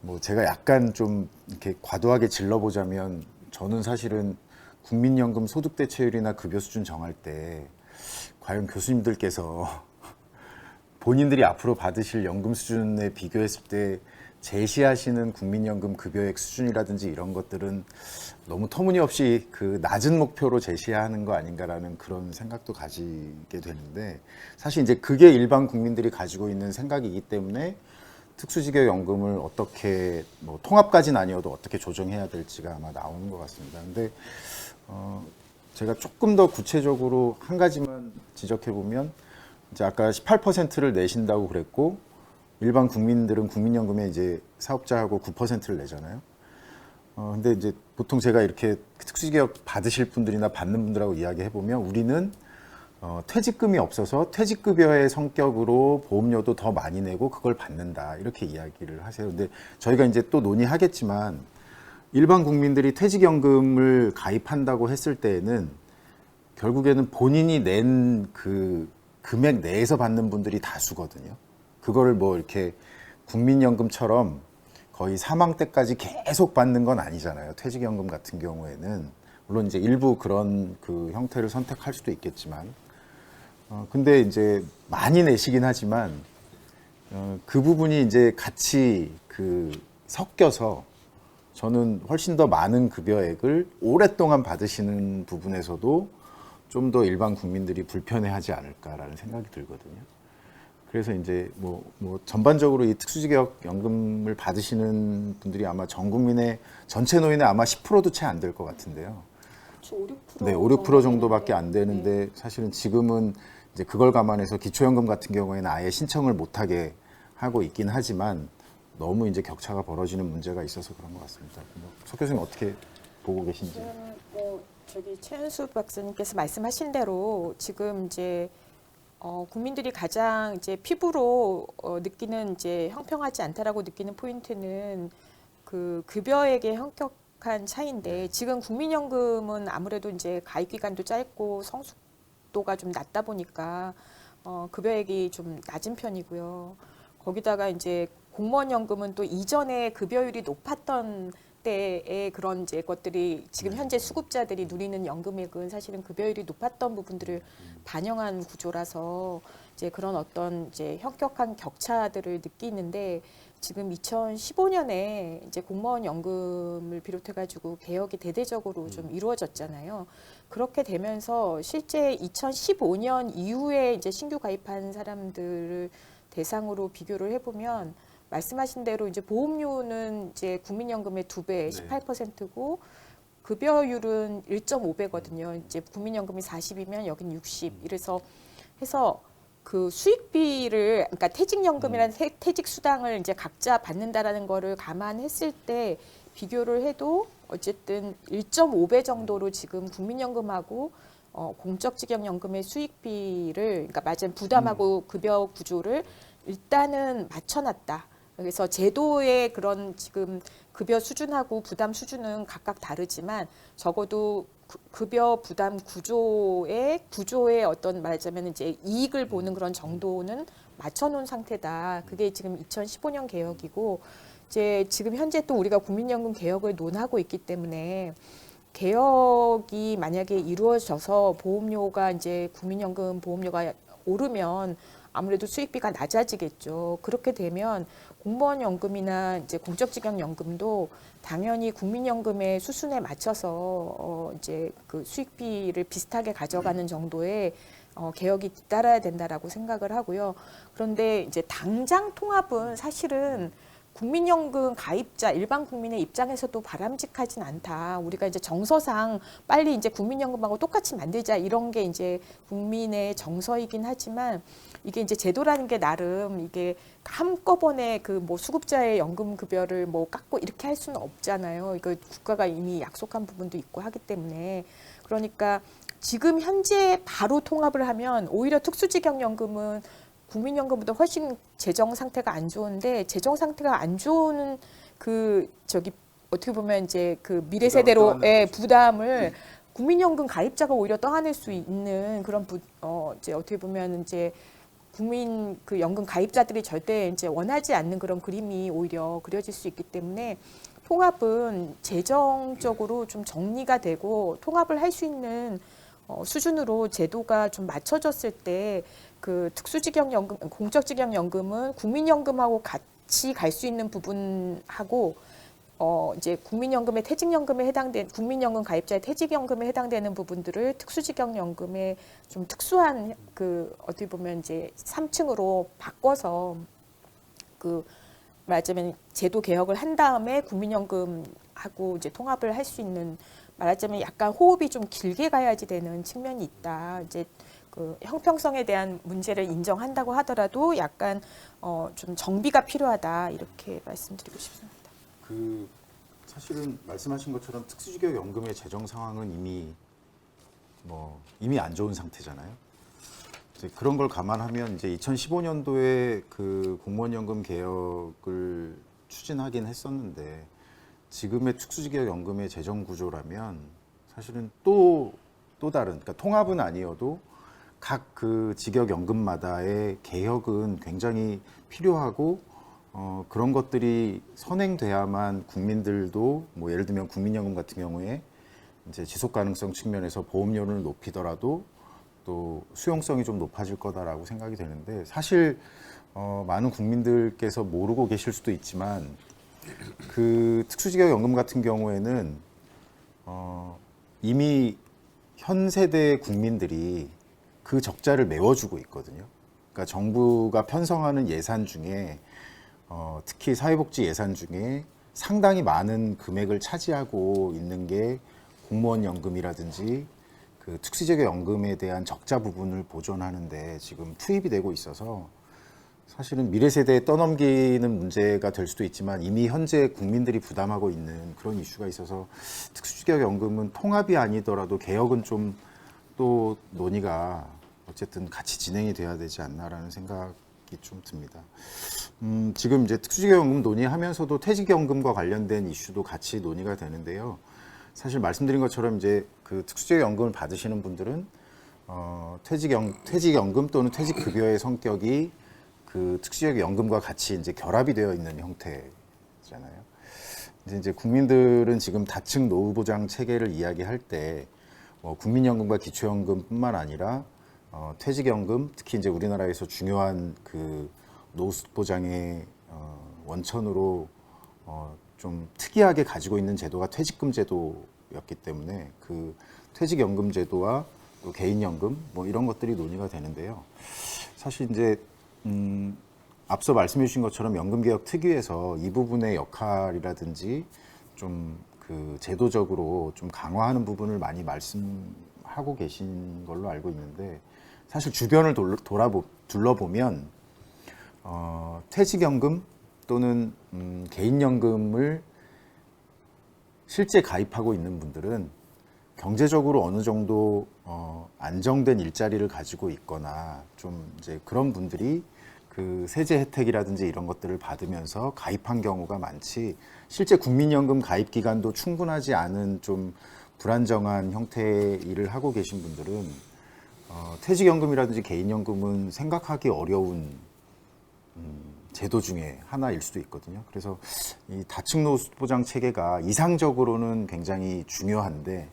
뭐 제가 약간 좀 이렇게 과도하게 질러보자면 저는 사실은 국민연금 소득대체율이나 급여 수준 정할 때 과연 교수님들께서 본인들이 앞으로 받으실 연금 수준에 비교했을 때 제시하시는 국민연금 급여액 수준이라든지 이런 것들은 너무 터무니없이 그 낮은 목표로 제시하는 거 아닌가라는 그런 생각도 가지게 되는데, 사실 이제 그게 일반 국민들이 가지고 있는 생각이기 때문에 특수지개연금을 어떻게 뭐 통합까지는 아니어도 어떻게 조정해야 될지가 아마 나오는 것 같습니다. 근데 제가 조금 더 구체적으로 한 가지만 지적해 보면, 이제 아까 18%를 내신다고 그랬고 일반 국민들은 국민연금에 이제 사업자하고 9%를 내잖아요. 근데 이제 보통 제가 이렇게 특수지개역 받으실 분들이나 받는 분들하고 이야기해 보면 우리는 퇴직금이 없어서 퇴직급여의 성격으로 보험료도 더 많이 내고 그걸 받는다, 이렇게 이야기를 하세요. 근데 저희가 이제 또 논의하겠지만 일반 국민들이 퇴직연금을 가입한다고 했을 때에는 결국에는 본인이 낸 그 금액 내에서 받는 분들이 다수거든요. 그거를 뭐 이렇게 국민연금처럼 거의 사망 때까지 계속 받는 건 아니잖아요. 퇴직연금 같은 경우에는 물론 이제 일부 그런 그 형태를 선택할 수도 있겠지만, 근데 이제 많이 내시긴 하지만 그 부분이 이제 같이 섞여서 저는 훨씬 더 많은 급여액을 오랫동안 받으시는 부분에서도 좀 더 일반 국민들이 불편해하지 않을까라는 생각이 들거든요. 그래서 이제 뭐 전반적으로 이 특수지격 연금을 받으시는 분들이 아마 전 국민의 전체 노인의 아마 10%도 채 안 될 것 같은데요. 5, 6% 네, 5, 6% 정도밖에 안 되는데 사실은 지금은 이제 그걸 감안해서 기초연금 같은 경우에는 아예 신청을 못하게 하고 있긴 하지만 너무 이제 격차가 벌어지는 문제가 있어서 그런 것 같습니다. 석 교수님 어떻게 보고 계신지? 저기 최은수 박사님께서 말씀하신 대로 지금 이제 국민들이 가장 이제 피부로 느끼는 이제 형평하지 않다라고 느끼는 포인트는 그 급여액의 현격한 차이인데 지금 국민연금은 아무래도 이제 가입 기간도 짧고 성숙도가 좀 낮다 보니까 급여액이 좀 낮은 편이고요. 거기다가 이제 공무원 연금은 또 이전에 급여율이 높았던 때의 그런 이제 것들이 지금 현재 수급자들이 누리는 연금액은 사실은 급여율이 높았던 부분들을 반영한 구조라서 이제 그런 어떤 이제 현격한 격차들을 느끼는데 지금 2015년에 이제 공무원 연금을 비롯해 가지고 개혁이 대대적으로 좀 이루어졌잖아요. 그렇게 되면서 실제 2015년 이후에 이제 신규 가입한 사람들을 대상으로 비교를 해보면 말씀하신 대로 이제 보험료는 이제 국민연금의 2배, 18%고 급여율은 1.5배거든요. 이제 국민연금이 40이면 여긴 60. 이래서 해서 그 수익비를 그러니까 퇴직연금이라는 퇴직수당을 이제 각자 받는다라는 거를 감안했을 때 비교를 해도 어쨌든 1.5배 정도로 지금 국민연금하고 공적직영연금의 수익비를 그러니까 맞은 부담하고 급여 구조를 일단은 맞춰놨다. 그래서 제도의 그런 지금 급여 수준하고 부담 수준은 각각 다르지만 적어도 급여 부담 구조의 어떤 말하자면 이제 이익을 보는 그런 정도는 맞춰놓은 상태다. 그게 지금 2015년 개혁이고 이제 지금 현재 또 우리가 국민연금 개혁을 논하고 있기 때문에 개혁이 만약에 이루어져서 보험료가 이제 국민연금 보험료가 오르면 아무래도 수익비가 낮아지겠죠. 그렇게 되면 공무원 연금이나 이제 공적직영 연금도 당연히 국민연금의 수순에 맞춰서 이제 그 수익비를 비슷하게 가져가는 정도의 개혁이 뒤따라야 된다라고 생각을 하고요. 그런데 이제 당장 통합은 사실은 국민연금 가입자 일반 국민의 입장에서도 바람직하진 않다. 우리가 이제 정서상 빨리 이제 국민연금하고 똑같이 만들자 이런 게 이제 국민의 정서이긴 하지만 이게 이제 제도라는 게 나름 이게 한꺼번에 그 뭐 수급자의 연금 급여를 뭐 깎고 이렇게 할 수는 없잖아요. 이거 국가가 이미 약속한 부분도 있고 하기 때문에 그러니까 지금 현재 바로 통합을 하면 오히려 특수직영연금은 국민연금보다 훨씬 재정 상태가 안 좋은데 재정 상태가 안 좋은 그 저기 어떻게 보면 이제 그 미래 세대로의 부담을 국민연금 가입자가 오히려 떠안을 수 있는 그런 이제 어떻게 보면 이제 국민 그 연금 가입자들이 절대 이제 원하지 않는 그런 그림이 오히려 그려질 수 있기 때문에 통합은 재정적으로 좀 정리가 되고 통합을 할 수 있는 수준으로 제도가 좀 맞춰졌을 때 그 특수직영연금, 공적직영연금은 국민연금하고 같이 갈 수 있는 부분하고 이제 국민연금의 퇴직연금에 해당된 국민연금 가입자의 퇴직연금에 해당되는 부분들을 특수직영연금의 좀 특수한 그 어떻게 보면 이제 3층으로 바꿔서 그 말하자면 제도 개혁을 한 다음에 국민연금하고 이제 통합을 할 수 있는 말하자면 약간 호흡이 좀 길게 가야지 되는 측면이 있다. 이제 그 형평성에 대한 문제를 인정한다고 하더라도 약간 좀 정비가 필요하다 이렇게 말씀드리고 싶습니다. 그 사실은 말씀하신 것처럼 특수지격 연금의 재정 상황은 이미 안 좋은 상태잖아요. 이제 그런 걸 감안하면 이제 2015년도에 그 공무원 연금 개혁을 추진하긴 했었는데 지금의 특수지격 연금의 재정 구조라면 사실은 또 다른 그러니까 통합은 아니어도 각 그 직역 연금마다의 개혁은 굉장히 필요하고 그런 것들이 선행돼야만 국민들도 뭐 예를 들면 국민연금 같은 경우에 이제 지속 가능성 측면에서 보험료를 높이더라도 또 수용성이 좀 높아질 거다라고 생각이 되는데 사실 많은 국민들께서 모르고 계실 수도 있지만 그 특수지역연금 같은 경우에는 이미 현 세대 국민들이 그 적자를 메워주고 있거든요. 그러니까 정부가 편성하는 예산 중에 특히 사회복지 예산 중에 상당히 많은 금액을 차지하고 있는 게 공무원 연금이라든지 그 특수지역연금에 대한 적자 부분을 보존하는데 지금 투입이 되고 있어서 사실은 미래 세대에 떠넘기는 문제가 될 수도 있지만 이미 현재 국민들이 부담하고 있는 그런 이슈가 있어서 특수지역연금은 통합이 아니더라도 개혁은 좀 또 논의가 어쨌든 같이 진행이 돼야 되지 않나라는 생각이 좀 듭니다. 지금 이제 특수지역연금 논의하면서도 퇴직연금과 관련된 이슈도 같이 논의가 되는데요. 사실 말씀드린 것처럼 이제 그 특수지역연금을 받으시는 분들은 퇴직연금 또는 퇴직급여의 성격이 그 특수지역연금과 같이 이제 결합이 되어 있는 형태잖아요. 이제 국민들은 지금 다층 노후보장 체계를 이야기할 때 국민연금과 기초연금뿐만 아니라 퇴직연금, 특히 이제 우리나라에서 중요한 그 노후보장의 원천으로 좀 특이하게 가지고 있는 제도가 퇴직금 제도였기 때문에 그 퇴직연금 제도와 또 개인연금 뭐 이런 것들이 논의가 되는데요. 사실 이제 앞서 말씀해 주신 것처럼 연금개혁 특위에서 이 부분의 역할이라든지 좀 그 제도적으로 좀 강화하는 부분을 많이 말씀하고 계신 걸로 알고 있는데 사실 주변을 둘러보면 퇴직연금 또는 개인연금을 실제 가입하고 있는 분들은 경제적으로 어느 정도 안정된 일자리를 가지고 있거나 좀 이제 그런 분들이 그 세제 혜택이라든지 이런 것들을 받으면서 가입한 경우가 많지 실제 국민연금 가입 기간도 충분하지 않은 좀 불안정한 형태의 일을 하고 계신 분들은 퇴직연금이라든지 개인연금은 생각하기 어려운 제도 중에 하나일 수도 있거든요. 그래서 이 다층 노후보장 체계가 이상적으로는 굉장히 중요한데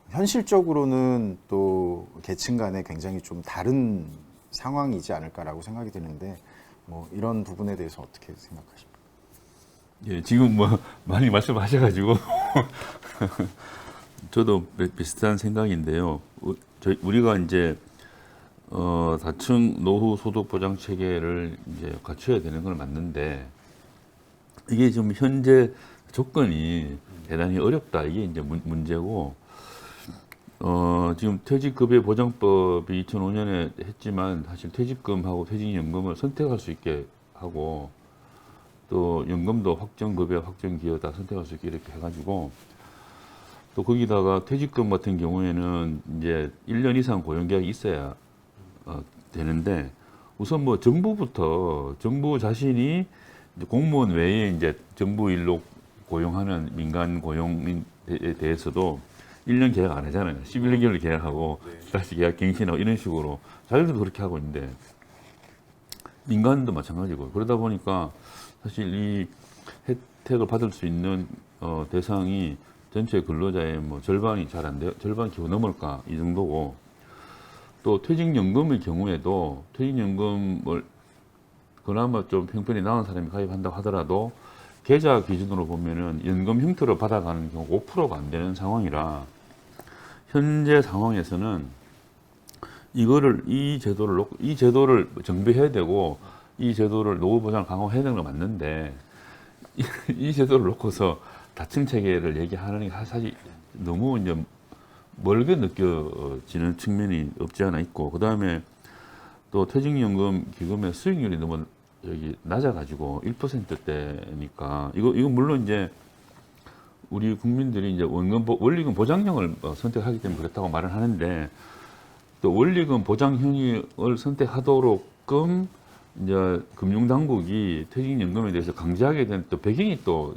현실적으로는 또 계층 간에 굉장히 좀 다른 상황이지 않을까라고 생각이 드는데 뭐 이런 부분에 대해서 어떻게 생각하십니까? 예, 지금 뭐 많이 말씀하셔가지고 저도 비슷한 생각인데요. 우리가 이제 다층 노후 소득 보장 체계를 이제 갖춰야 되는 건 맞는데 이게 지금 현재 조건이 대단히 어렵다. 이게 이제 문제고. 지금 퇴직급여 보장법이 2005년에 했지만 사실 퇴직금하고 퇴직연금을 선택할 수 있게 하고 또 연금도 확정급여, 확정기여 다 선택할 수 있게 이렇게 해가지고 또 거기다가 퇴직금 같은 경우에는 이제 1년 이상 고용계약이 있어야 되는데 우선 뭐 정부부터 정부 자신이 이제 공무원 외에 이제 정부 일로 고용하는 민간 고용에 대해서도 1년 계약 안 하잖아요. 11개월 계약하고 다시 계약 갱신하고 이런 식으로 자율도 그렇게 하고 있는데 민간도 마찬가지고 그러다 보니까 사실 이 혜택을 받을 수 있는 대상이 전체 근로자의 뭐 절반이 잘 안 돼요. 절반 기호 넘을까 이 정도고 또 퇴직연금의 경우에도 퇴직연금을 그나마 좀 형편이 나은 사람이 가입한다고 하더라도 계좌 기준으로 보면은 연금 형태로 받아가는 경우 5%가 안 되는 상황이라 현재 상황에서는 이 제도를 정비해야 되고 이 제도를 노후 보장을 강화해야 되는 건 맞는데 이 제도를 놓고서 다층 체계를 얘기하는 게 사실 너무 이제 멀게 느껴지는 측면이 없지 않아 있고 그 다음에 또 퇴직연금 기금의 수익률이 너무 여기 낮아가지고 1%대니까 이거 물론 이제 우리 국민들이 이제 원리금 보장형을 선택하기 때문에 그렇다고 말을 하는데 또 원리금 보장형을 선택하도록끔 이제 금융당국이 퇴직연금에 대해서 강제하게 된 또 배경이 또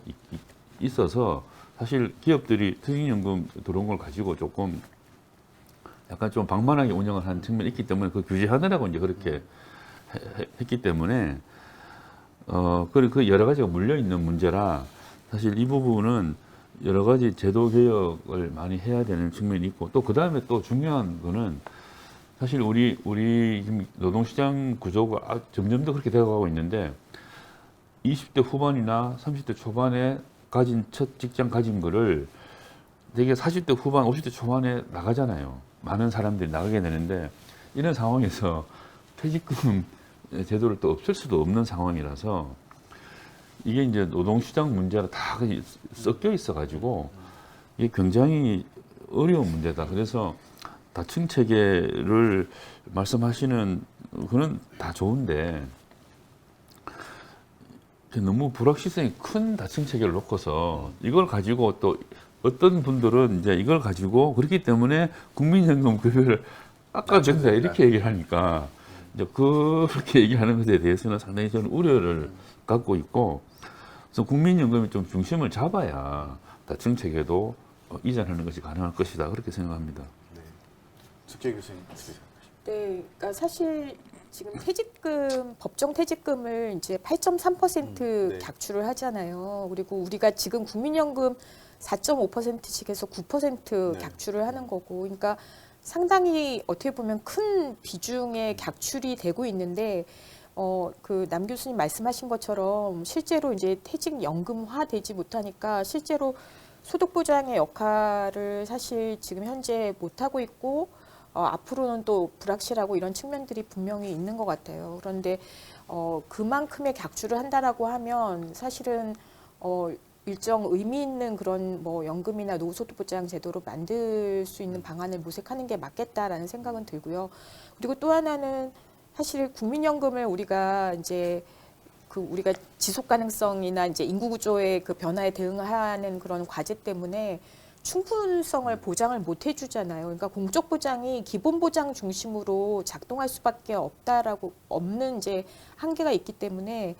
있어서 사실 기업들이 퇴직연금 들어온 걸 가지고 조금 약간 좀 방만하게 운영을 하는 측면이 있기 때문에 그 규제하느라고 이제 그렇게 했기 때문에 그 여러 가지가 물려 있는 문제라 사실 이 부분은 여러 가지 제도 개혁을 많이 해야 되는 측면이 있고 또 그 다음에 또 중요한 거는 사실 우리 지금 노동시장 구조가 점점 더 그렇게 되어가고 있는데 20대 후반이나 30대 초반에 가진 첫 직장 가진 거를 되게 40대 후반, 50대 초반에 나가잖아요. 많은 사람들이 나가게 되는데 이런 상황에서 퇴직금 제도를 또 없앨 수도 없는 상황이라서 이게 이제 노동시장 문제가 다 섞여 있어가지고 이게 굉장히 어려운 문제다. 그래서 다층 체계를 말씀하시는 그건 다 좋은데 너무 불확실성이 큰 다층 체계를 놓고서 이걸 가지고 또 어떤 분들은 이제 이걸 가지고 그렇기 때문에 국민연금 급여를 깎아준다 이렇게 얘기를 하니까 이제 그렇게 얘기하는 것에 대해서는 상당히 저는 우려를 갖고 있고 그래서 국민연금이 좀 중심을 잡아야 다층 체계도 이전하는 것이 가능할 것이다 그렇게 생각합니다. 네. 숙재 교수님 어떻게 생각하십니까? 네, 그러니까 사실 지금 퇴직금 법정 퇴직금을 이제 8.3% 네. 객출을 하잖아요. 그리고 우리가 지금 국민연금 4.5%씩 해서 9% 네. 객출을 하는 거고, 그러니까 상당히 어떻게 보면 큰 비중의 객출이 되고 있는데, 그 남 교수님 말씀하신 것처럼 실제로 이제 퇴직연금화 되지 못하니까 실제로 소득보장의 역할을 사실 지금 현재 못하고 있고, 앞으로는 또 불확실하고 이런 측면들이 분명히 있는 것 같아요. 그런데 그만큼의 객출을 한다라고 하면 사실은 일정 의미 있는 그런 뭐 연금이나 노후소득보장 제도로 만들 수 있는 방안을 모색하는 게 맞겠다라는 생각은 들고요. 그리고 또 하나는 사실 국민연금을 우리가 이제 우리가 지속 가능성이나 이제 인구 구조의 그 변화에 대응하는 그런 과제 때문에 충분성을 보장을 못 해주잖아요. 그러니까 공적 보장이 기본 보장 중심으로 작동할 수밖에 없는 이제 한계가 있기 때문에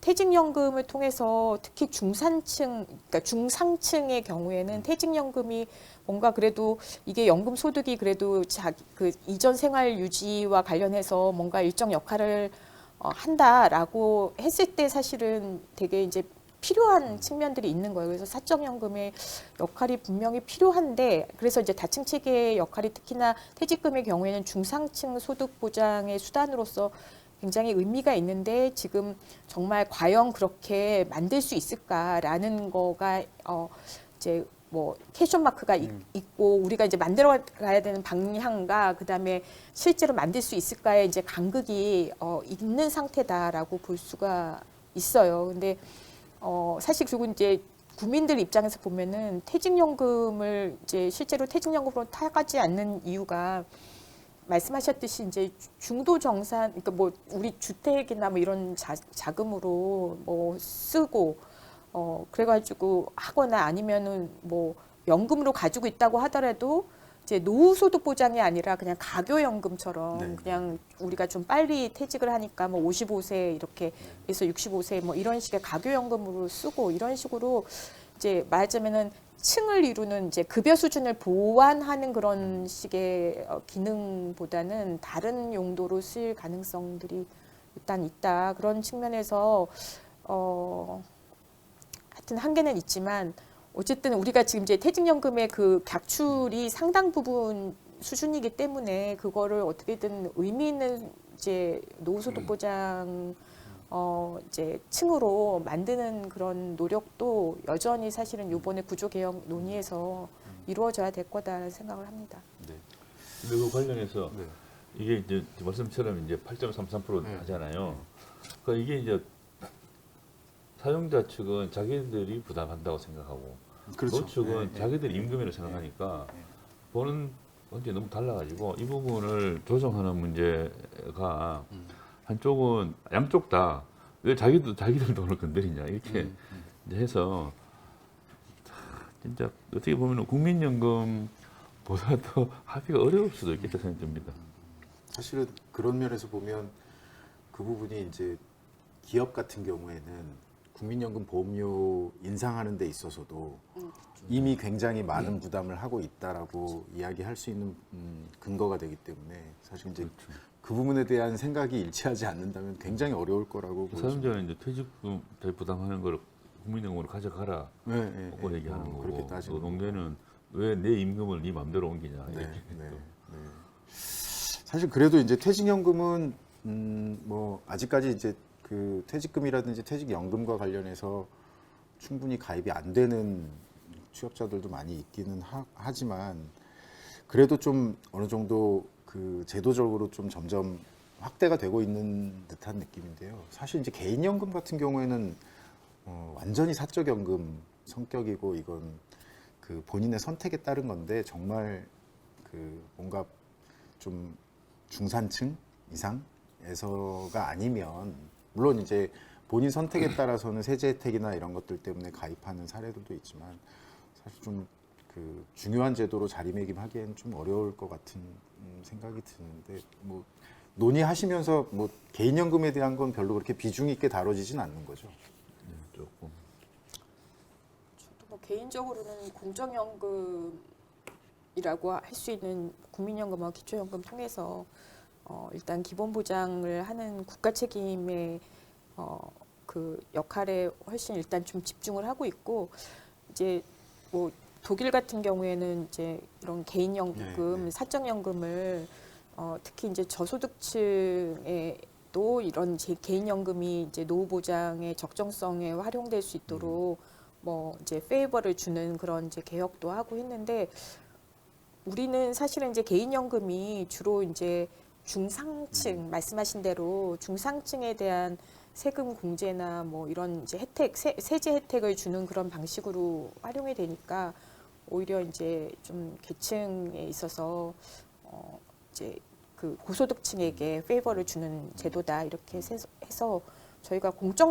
퇴직연금을 통해서 특히 그러니까 중상층의 경우에는 퇴직연금이 뭔가 그래도 이게 연금 소득이 그래도 그 이전 생활 유지와 관련해서 뭔가 일정 역할을 한다라고 했을 때 사실은 되게 이제 필요한 측면들이 있는 거예요. 그래서 사적연금의 역할이 분명히 필요한데, 그래서 이제 다층 체계의 역할이 특히나 퇴직금의 경우에는 중상층 소득 보장의 수단으로서 굉장히 의미가 있는데 지금 정말 과연 그렇게 만들 수 있을까라는 거가 이제 뭐 캐션 마크가 있고 우리가 이제 만들어 가야 되는 방향과 그다음에 실제로 만들 수 있을까에 이제 간극이 있는 상태다라고 볼 수가 있어요. 근데 사실 그리고 이제 국민들 입장에서 보면은 퇴직연금을 이제 실제로 퇴직연금으로 타가지 않는 이유가 말씀하셨듯이 이제 중도 정산, 그러니까 뭐 우리 주택이나 뭐 이런 자금으로 뭐 쓰고 그래가지고 하거나 아니면은 뭐 연금으로 가지고 있다고 하더라도 이제 노후소득 보장이 아니라 그냥 가교연금처럼 네. 그냥 우리가 좀 빨리 퇴직을 하니까 뭐 55세 이렇게 해서 65세 뭐 이런 식의 가교연금으로 쓰고 이런 식으로 이제 말하자면은 층을 이루는 이제 급여 수준을 보완하는 그런 식의 기능보다는 다른 용도로 쓰일 가능성들이 일단 있다. 그런 측면에서 하여튼 한계는 있지만 어쨌든 우리가 지금 이제 퇴직연금의 그 객출이 상당 부분 수준이기 때문에 그거를 어떻게든 의미 있는 이제 노후소득 보장 이제 층으로 만드는 그런 노력도 여전히 사실은 이번에 구조개혁 논의에서 이루어져야 될 거다라는 생각을 합니다. 네. 근데 그 관련해서 네. 이게 이제 말씀처럼 이제 8.33% 네. 하잖아요. 그러니까 이게 이제 사용자 측은 자기들이 부담한다고 생각하고 그렇죠. 노측은 네, 자기들 네, 임금이라고 생각하니까 보는 관점이 너무 달라가지고 이 부분을 조정하는 문제가 한쪽은 양쪽 다 왜 자기들 돈을 건드리냐 이렇게 이제 해서 진짜 어떻게 보면 국민연금보다도 합의가 어려울 수도 있겠다 생각됩니다. 사실은 그런 면에서 보면 그 부분이 이제 기업 같은 경우에는 국민연금 보험료 인상하는 데 있어서도 이미 굉장히 많은 부담을 하고 있다라고 이야기할 수 있는 근거가 되기 때문에 사실 이제 그 부분에 대한 생각이 일치하지 않는다면 굉장히 어려울 거라고 보여집니다. 사용자는 이제 퇴직금 부담하는 걸 국민연금으로 가져가라 네, 네, 고 네. 얘기하는 거고 그렇게 따지는 노동계는 왜 내 임금을 네 맘대로 옮기냐 네, 이렇게 네, 또. 네. 사실 그래도 이제 퇴직연금은 뭐 아직까지 이제 그 퇴직금이라든지 퇴직연금과 관련해서 충분히 가입이 안 되는 취업자들도 많이 있기는 하지만 그래도 좀 어느 정도 그 제도적으로 좀 점점 확대가 되고 있는 듯한 느낌인데요. 사실 이제 개인연금 같은 경우에는 완전히 사적연금 성격이고 이건 그 본인의 선택에 따른 건데 정말 그 뭔가 좀 중산층 이상에서가 아니면 물론 이제 본인 선택에 따라서는 세제 혜택이나 이런 것들 때문에 가입하는 사례들도 있지만 사실 좀 그 중요한 제도로 자리매김하기에는 좀 어려울 것 같은 생각이 드는데 뭐 논의하시면서 뭐 개인연금에 대한 건 별로 그렇게 비중 있게 다뤄지진 않는 거죠. 조금. 저도 뭐 개인적으로는 공적연금이라고 할 수 있는 국민연금과 기초연금 통해서 일단 기본 보장을 하는 국가 책임의 그 역할에 훨씬 일단 좀 집중을 하고 있고 이제 뭐 독일 같은 경우에는 이제 이런 개인연금, 네. 사적연금을 특히 이제 저소득층에도 이런 개인연금이 이제 노후 보장의 적정성에 활용될 수 있도록 뭐 이제 페이버를 주는 그런 이제 개혁도 하고 했는데 우리는 사실은 이제 개인연금이 주로 이제 중상층 말씀하신 대로 중상층에 대한 세금 공제나 뭐 이런 이제 혜택 세제 혜택을 주는 그런 방식으로 활용이 되니까 오히려 이제 좀 계층에 있어서 이제 그 고소득층에게 페이버를 주는 제도다 이렇게 해서 저희가 공적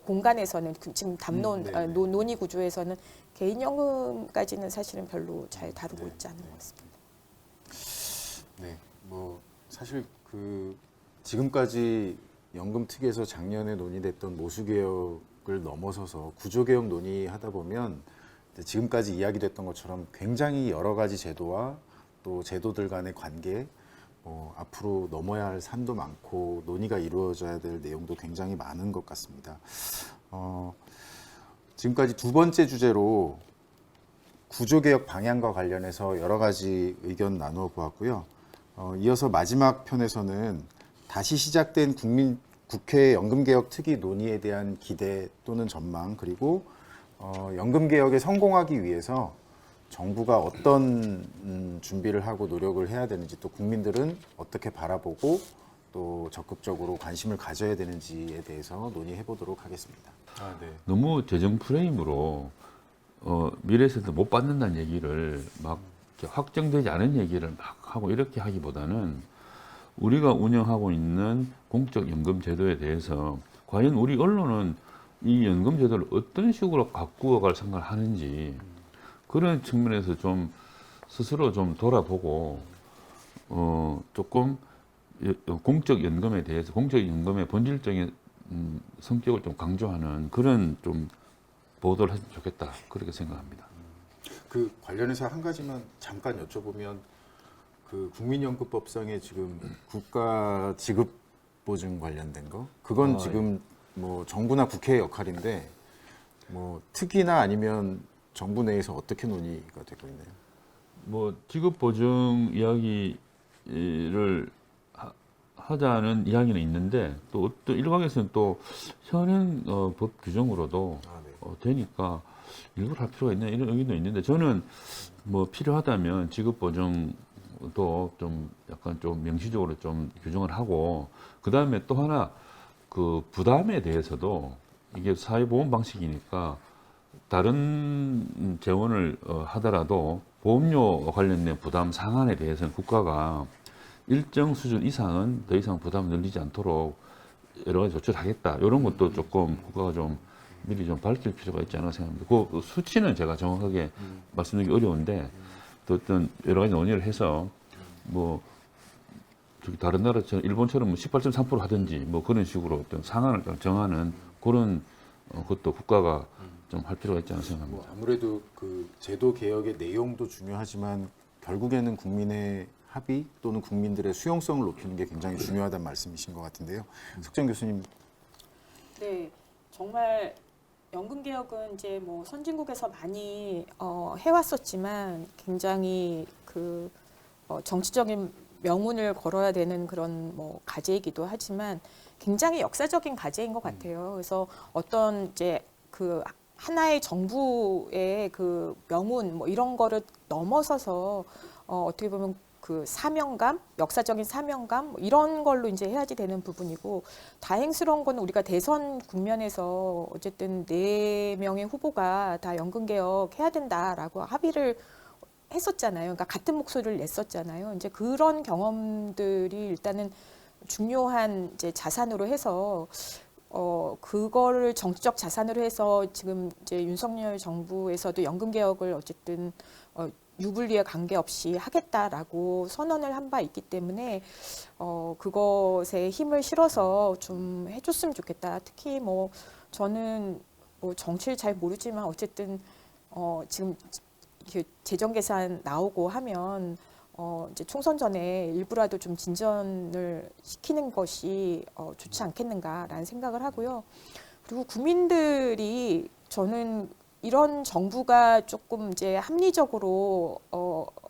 공간에서는 지금 담론 네, 네. 논의 구조에서는 개인연금까지는 사실은 별로 잘 다루고 있지 않는 것 같습니다. 네, 뭐 사실 그 지금까지 연금특위에서 작년에 논의됐던 모수개혁을 넘어서서 구조개혁 논의하다 보면 지금까지 이야기됐던 것처럼 굉장히 여러 가지 제도와 또 제도들 간의 관계, 앞으로 넘어야 할 산도 많고 논의가 이루어져야 될 내용도 굉장히 많은 것 같습니다. 지금까지 두 번째 주제로 구조개혁 방향과 관련해서 여러 가지 의견 나누어 보았고요. 이어서 마지막 편에서는 다시 시작된 국회 연금개혁 특위 논의에 대한 기대 또는 전망 그리고 연금개혁에 성공하기 위해서 정부가 어떤 준비를 하고 노력을 해야 되는지 또 국민들은 어떻게 바라보고 또 적극적으로 관심을 가져야 되는지에 대해서 논의해 보도록 하겠습니다. 네. 너무 재정 프레임으로 미래에서도 못 받는다는 얘기를 막 이렇게 확정되지 않은 얘기를 막 하고 이렇게 하기보다는 우리가 운영하고 있는 공적 연금 제도에 대해서 과연 우리 언론은 이 연금 제도를 어떤 식으로 바꾸어갈 생각을 하는지 그런 측면에서 좀 스스로 좀 돌아보고 조금 공적 연금에 대해서 공적 연금의 본질적인 성격을 좀 강조하는 그런 좀 보도를 했으면 좋겠다 그렇게 생각합니다. 그 관련해서 한 가지만 잠깐 여쭤보면 그 국민연금법상에 지금 국가 지급 보증 관련된 거 그건 지금 뭐 정부나 국회의 역할인데 뭐 특위나 아니면 정부 내에서 어떻게 논의가 되고 있나요? 뭐 지급 보증 이야기를 하자는 이야기는 있는데 또 어떤 일각에서는 또 현행 법 규정으로도 되니까 일부러 할 필요가 있나 이런 의견도 있는데 저는 뭐 필요하다면 지급 보증도 좀 약간 좀 명시적으로 좀 규정을 하고 그 다음에 또 하나 그 부담에 대해서도 이게 사회보험 방식이니까 다른 재원을 하더라도 보험료 관련된 부담 상한에 대해서는 국가가 일정 수준 이상은 더 이상 부담을 늘리지 않도록 여러 가지 조치를 하겠다. 이런 것도 조금 국가가 좀 미리 좀 밝힐 필요가 있지 않나 생각합니다. 그 수치는 제가 정확하게 말씀드리기 어려운데 또 어떤 여러 가지 논의를 해서 뭐 저기 다른 나라처럼 일본처럼 뭐 18.3% 하든지 뭐 그런 식으로 어떤 상한을 정하는 그런 것도 국가가 좀 할 필요가 있지 않나 생각합니다. 뭐 아무래도 그 제도 개혁의 내용도 중요하지만 결국에는 국민의 합의 또는 국민들의 수용성을 높이는 게 굉장히 중요하다는 말씀이신 것 같은데요. 석정 교수님. 네, 정말 연금 개혁은 이제 뭐 선진국에서 많이 해왔었지만 굉장히 그 정치적인 명운을 걸어야 되는 그런 뭐 과제이기도 하지만 굉장히 역사적인 과제인 것 같아요. 그래서 어떤 이제 그 하나의 정부의 그 명운 뭐 이런 거를 넘어서서 어떻게 보면 그 사명감, 역사적인 사명감 뭐 이런 걸로 이제 해야지 되는 부분이고 다행스러운 건 우리가 대선 국면에서 어쨌든 4명의 후보가 다 연금 개혁해야 된다라고 합의를 했었잖아요. 그러니까 같은 목소리를 냈었잖아요. 이제 그런 경험들이 일단은 중요한 이제 자산으로 해서 그거를 정치적 자산으로 해서 지금 이제 윤석열 정부에서도 연금 개혁을 어쨌든 유불리에 관계없이 하겠다라고 선언을 한 바 있기 때문에 그것에 힘을 실어서 좀 해줬으면 좋겠다. 특히 뭐 저는 뭐 정치를 잘 모르지만 어쨌든 지금 이렇게 재정 계산 나오고 하면 이제 총선 전에 일부라도 좀 진전을 시키는 것이 좋지 않겠는가라는 생각을 하고요. 그리고 국민들이 저는 이런 정부가 조금 이제 합리적으로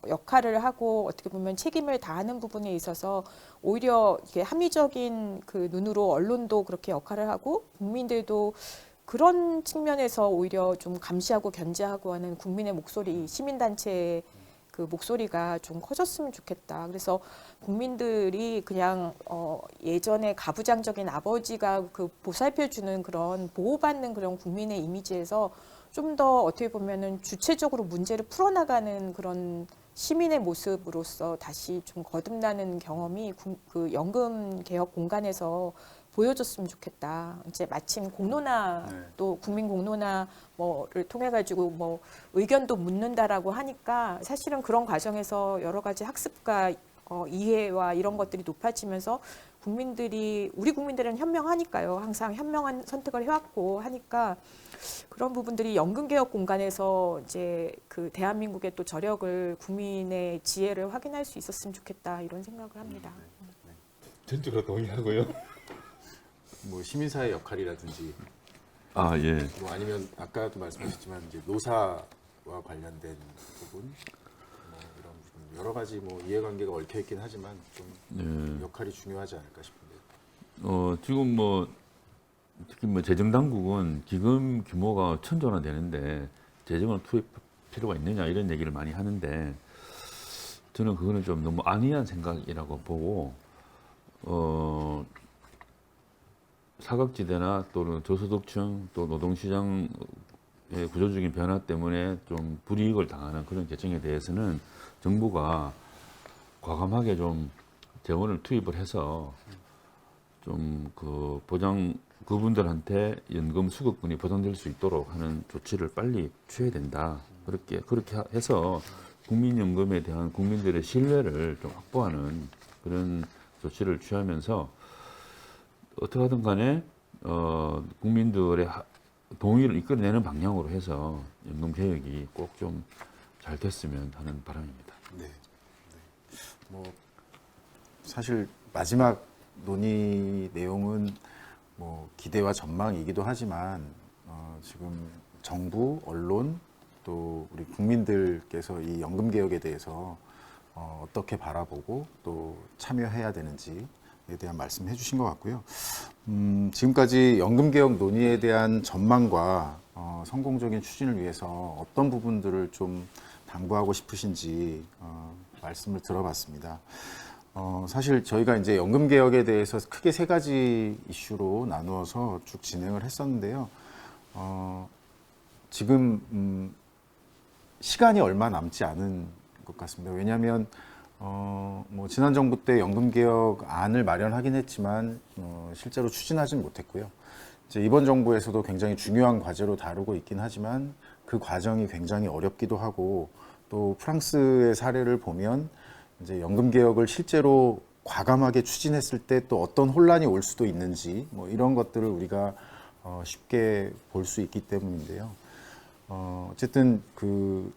역할을 하고 어떻게 보면 책임을 다하는 부분에 있어서 오히려 이렇게 합리적인 그 눈으로 언론도 그렇게 역할을 하고 국민들도 그런 측면에서 오히려 좀 감시하고 견제하고 하는 국민의 목소리, 시민단체의 그 목소리가 좀 커졌으면 좋겠다. 그래서 국민들이 그냥 예전에 가부장적인 아버지가 그 보살펴주는 그런 보호받는 그런 국민의 이미지에서 좀 더 어떻게 보면은 주체적으로 문제를 풀어나가는 그런 시민의 모습으로서 다시 좀 거듭나는 경험이 그 연금 개혁 공간에서 보여줬으면 좋겠다. 이제 마침 공론화 또 국민 공론화 뭐를 통해 가지고 뭐 의견도 묻는다라고 하니까 사실은 그런 과정에서 여러 가지 학습과 이해와 이런 것들이 높아지면서 우리 국민들은 현명하니까요. 항상 현명한 선택을 해왔고 하니까 그런 부분들이 연금개혁 공간에서 이제 그 대한민국의 또 저력을 국민의 지혜를 확인할 수 있었으면 좋겠다 이런 생각을 합니다. 전적으로 동의하고요. 뭐 시민사회 역할이라든지 아 예. 뭐 아니면 아까도 말씀하셨지만 이제 노사와 관련된 부분 뭐 이런 부분 여러 가지 뭐 이해관계가 얽혀 있긴 하지만 좀 역할이 중요하지 않을까 싶은데. 지금 뭐 특히 뭐 재정 당국은 기금 규모가 1,000조 원 되는데 재정을 투입 필요가 있느냐 이런 얘기를 많이 하는데 저는 그거는 좀 너무 안이한 생각이라고 보고 사각지대나 또는 저소득층 또 노동시장의 구조적인 변화 때문에 좀 불이익을 당하는 그런 계층에 대해서는 정부가 과감하게 좀 재원을 투입을 해서 좀 그 그분들한테 연금 수급금이 보장될 수 있도록 하는 조치를 빨리 취해야 된다. 그렇게 해서 국민연금에 대한 국민들의 신뢰를 좀 확보하는 그런 조치를 취하면서 어떻게 하든 간에 국민들의 동의를 이끌어내는 방향으로 해서 연금 개혁이 꼭 좀 잘 됐으면 하는 바람입니다. 네. 뭐 사실 마지막 논의 내용은 뭐 기대와 전망이기도 하지만 지금 정부, 언론 또 우리 국민들께서 이 연금 개혁에 대해서 어떻게 바라보고 또 참여해야 되는지에 대한 말씀해 주신 것 같고요. 지금까지 연금 개혁 논의에 대한 전망과 성공적인 추진을 위해서 어떤 부분들을 좀 당부하고 싶으신지 말씀을 들어봤습니다. 사실 저희가 이제 연금 개혁에 대해서 크게 3가지 이슈로 나누어서 쭉 진행을 했었는데요. 지금 시간이 얼마 남지 않은 것 같습니다. 왜냐하면 뭐 지난 정부 때 연금 개혁안을 마련하긴 했지만 실제로 추진하지는 못했고요. 이제 이번 정부에서도 굉장히 중요한 과제로 다루고 있긴 하지만 그 과정이 굉장히 어렵기도 하고 또 프랑스의 사례를 보면 이제 연금 개혁을 실제로 과감하게 추진했을 때 또 어떤 혼란이 올 수도 있는지 뭐 이런 것들을 우리가 쉽게 볼 수 있기 때문인데요. 어쨌든 그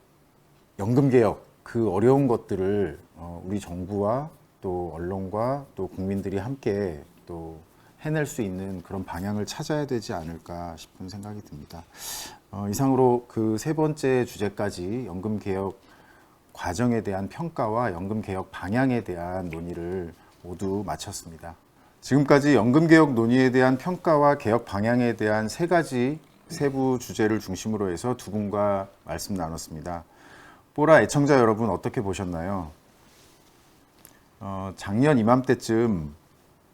연금 개혁 그 어려운 것들을 우리 정부와 또 언론과 또 국민들이 함께 또 해낼 수 있는 그런 방향을 찾아야 되지 않을까 싶은 생각이 듭니다. 이상으로 그 3번째 주제까지 연금 개혁 과정에 대한 평가와 연금 개혁 방향에 대한 논의를 모두 마쳤습니다. 지금까지 연금 개혁 논의에 대한 평가와 개혁 방향에 대한 3가지 세부 주제를 중심으로 해서 두 분과 말씀 나눴습니다. 뽀라 애청자 여러분 어떻게 보셨나요? 작년 이맘때쯤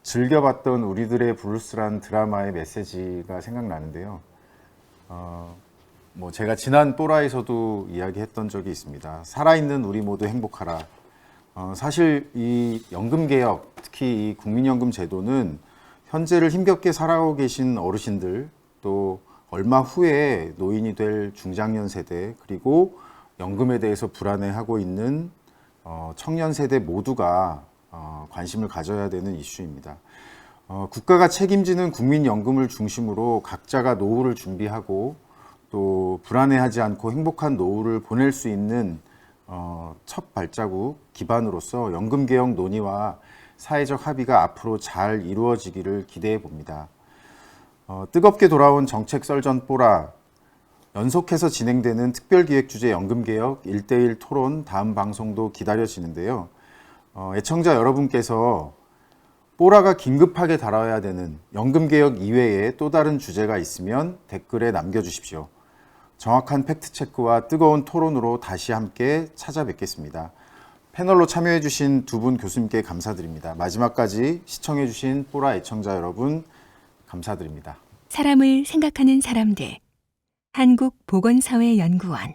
즐겨봤던 우리들의 블루스란 드라마의 메시지가 생각나는데요. 제가 지난 뽀라에서도 이야기했던 적이 있습니다. 살아있는 우리 모두 행복하라. 사실 이 연금개혁, 특히 이 국민연금 제도는 현재를 힘겹게 살아가고 계신 어르신들, 또 얼마 후에 노인이 될 중장년 세대, 그리고 연금에 대해서 불안해하고 있는 청년 세대 모두가 관심을 가져야 되는 이슈입니다. 국가가 책임지는 국민연금을 중심으로 각자가 노후를 준비하고 또 불안해하지 않고 행복한 노후를 보낼 수 있는 첫 발자국 기반으로서 연금개혁 논의와 사회적 합의가 앞으로 잘 이루어지기를 기대해 봅니다. 뜨겁게 돌아온 정책 썰전 뽀라, 연속해서 진행되는 특별기획주제 연금개혁 1:1 토론 다음 방송도 기다려지는데요. 애청자 여러분께서 뽀라가 긴급하게 다뤄야 되는 연금개혁 이외에 또 다른 주제가 있으면 댓글에 남겨주십시오. 정확한 팩트체크와 뜨거운 토론으로 다시 함께 찾아뵙겠습니다. 패널로 참여해주신 두 분 교수님께 감사드립니다. 마지막까지 시청해주신 뽀라 애청자 여러분 감사드립니다. 사람을 생각하는 사람들 한국보건사회연구원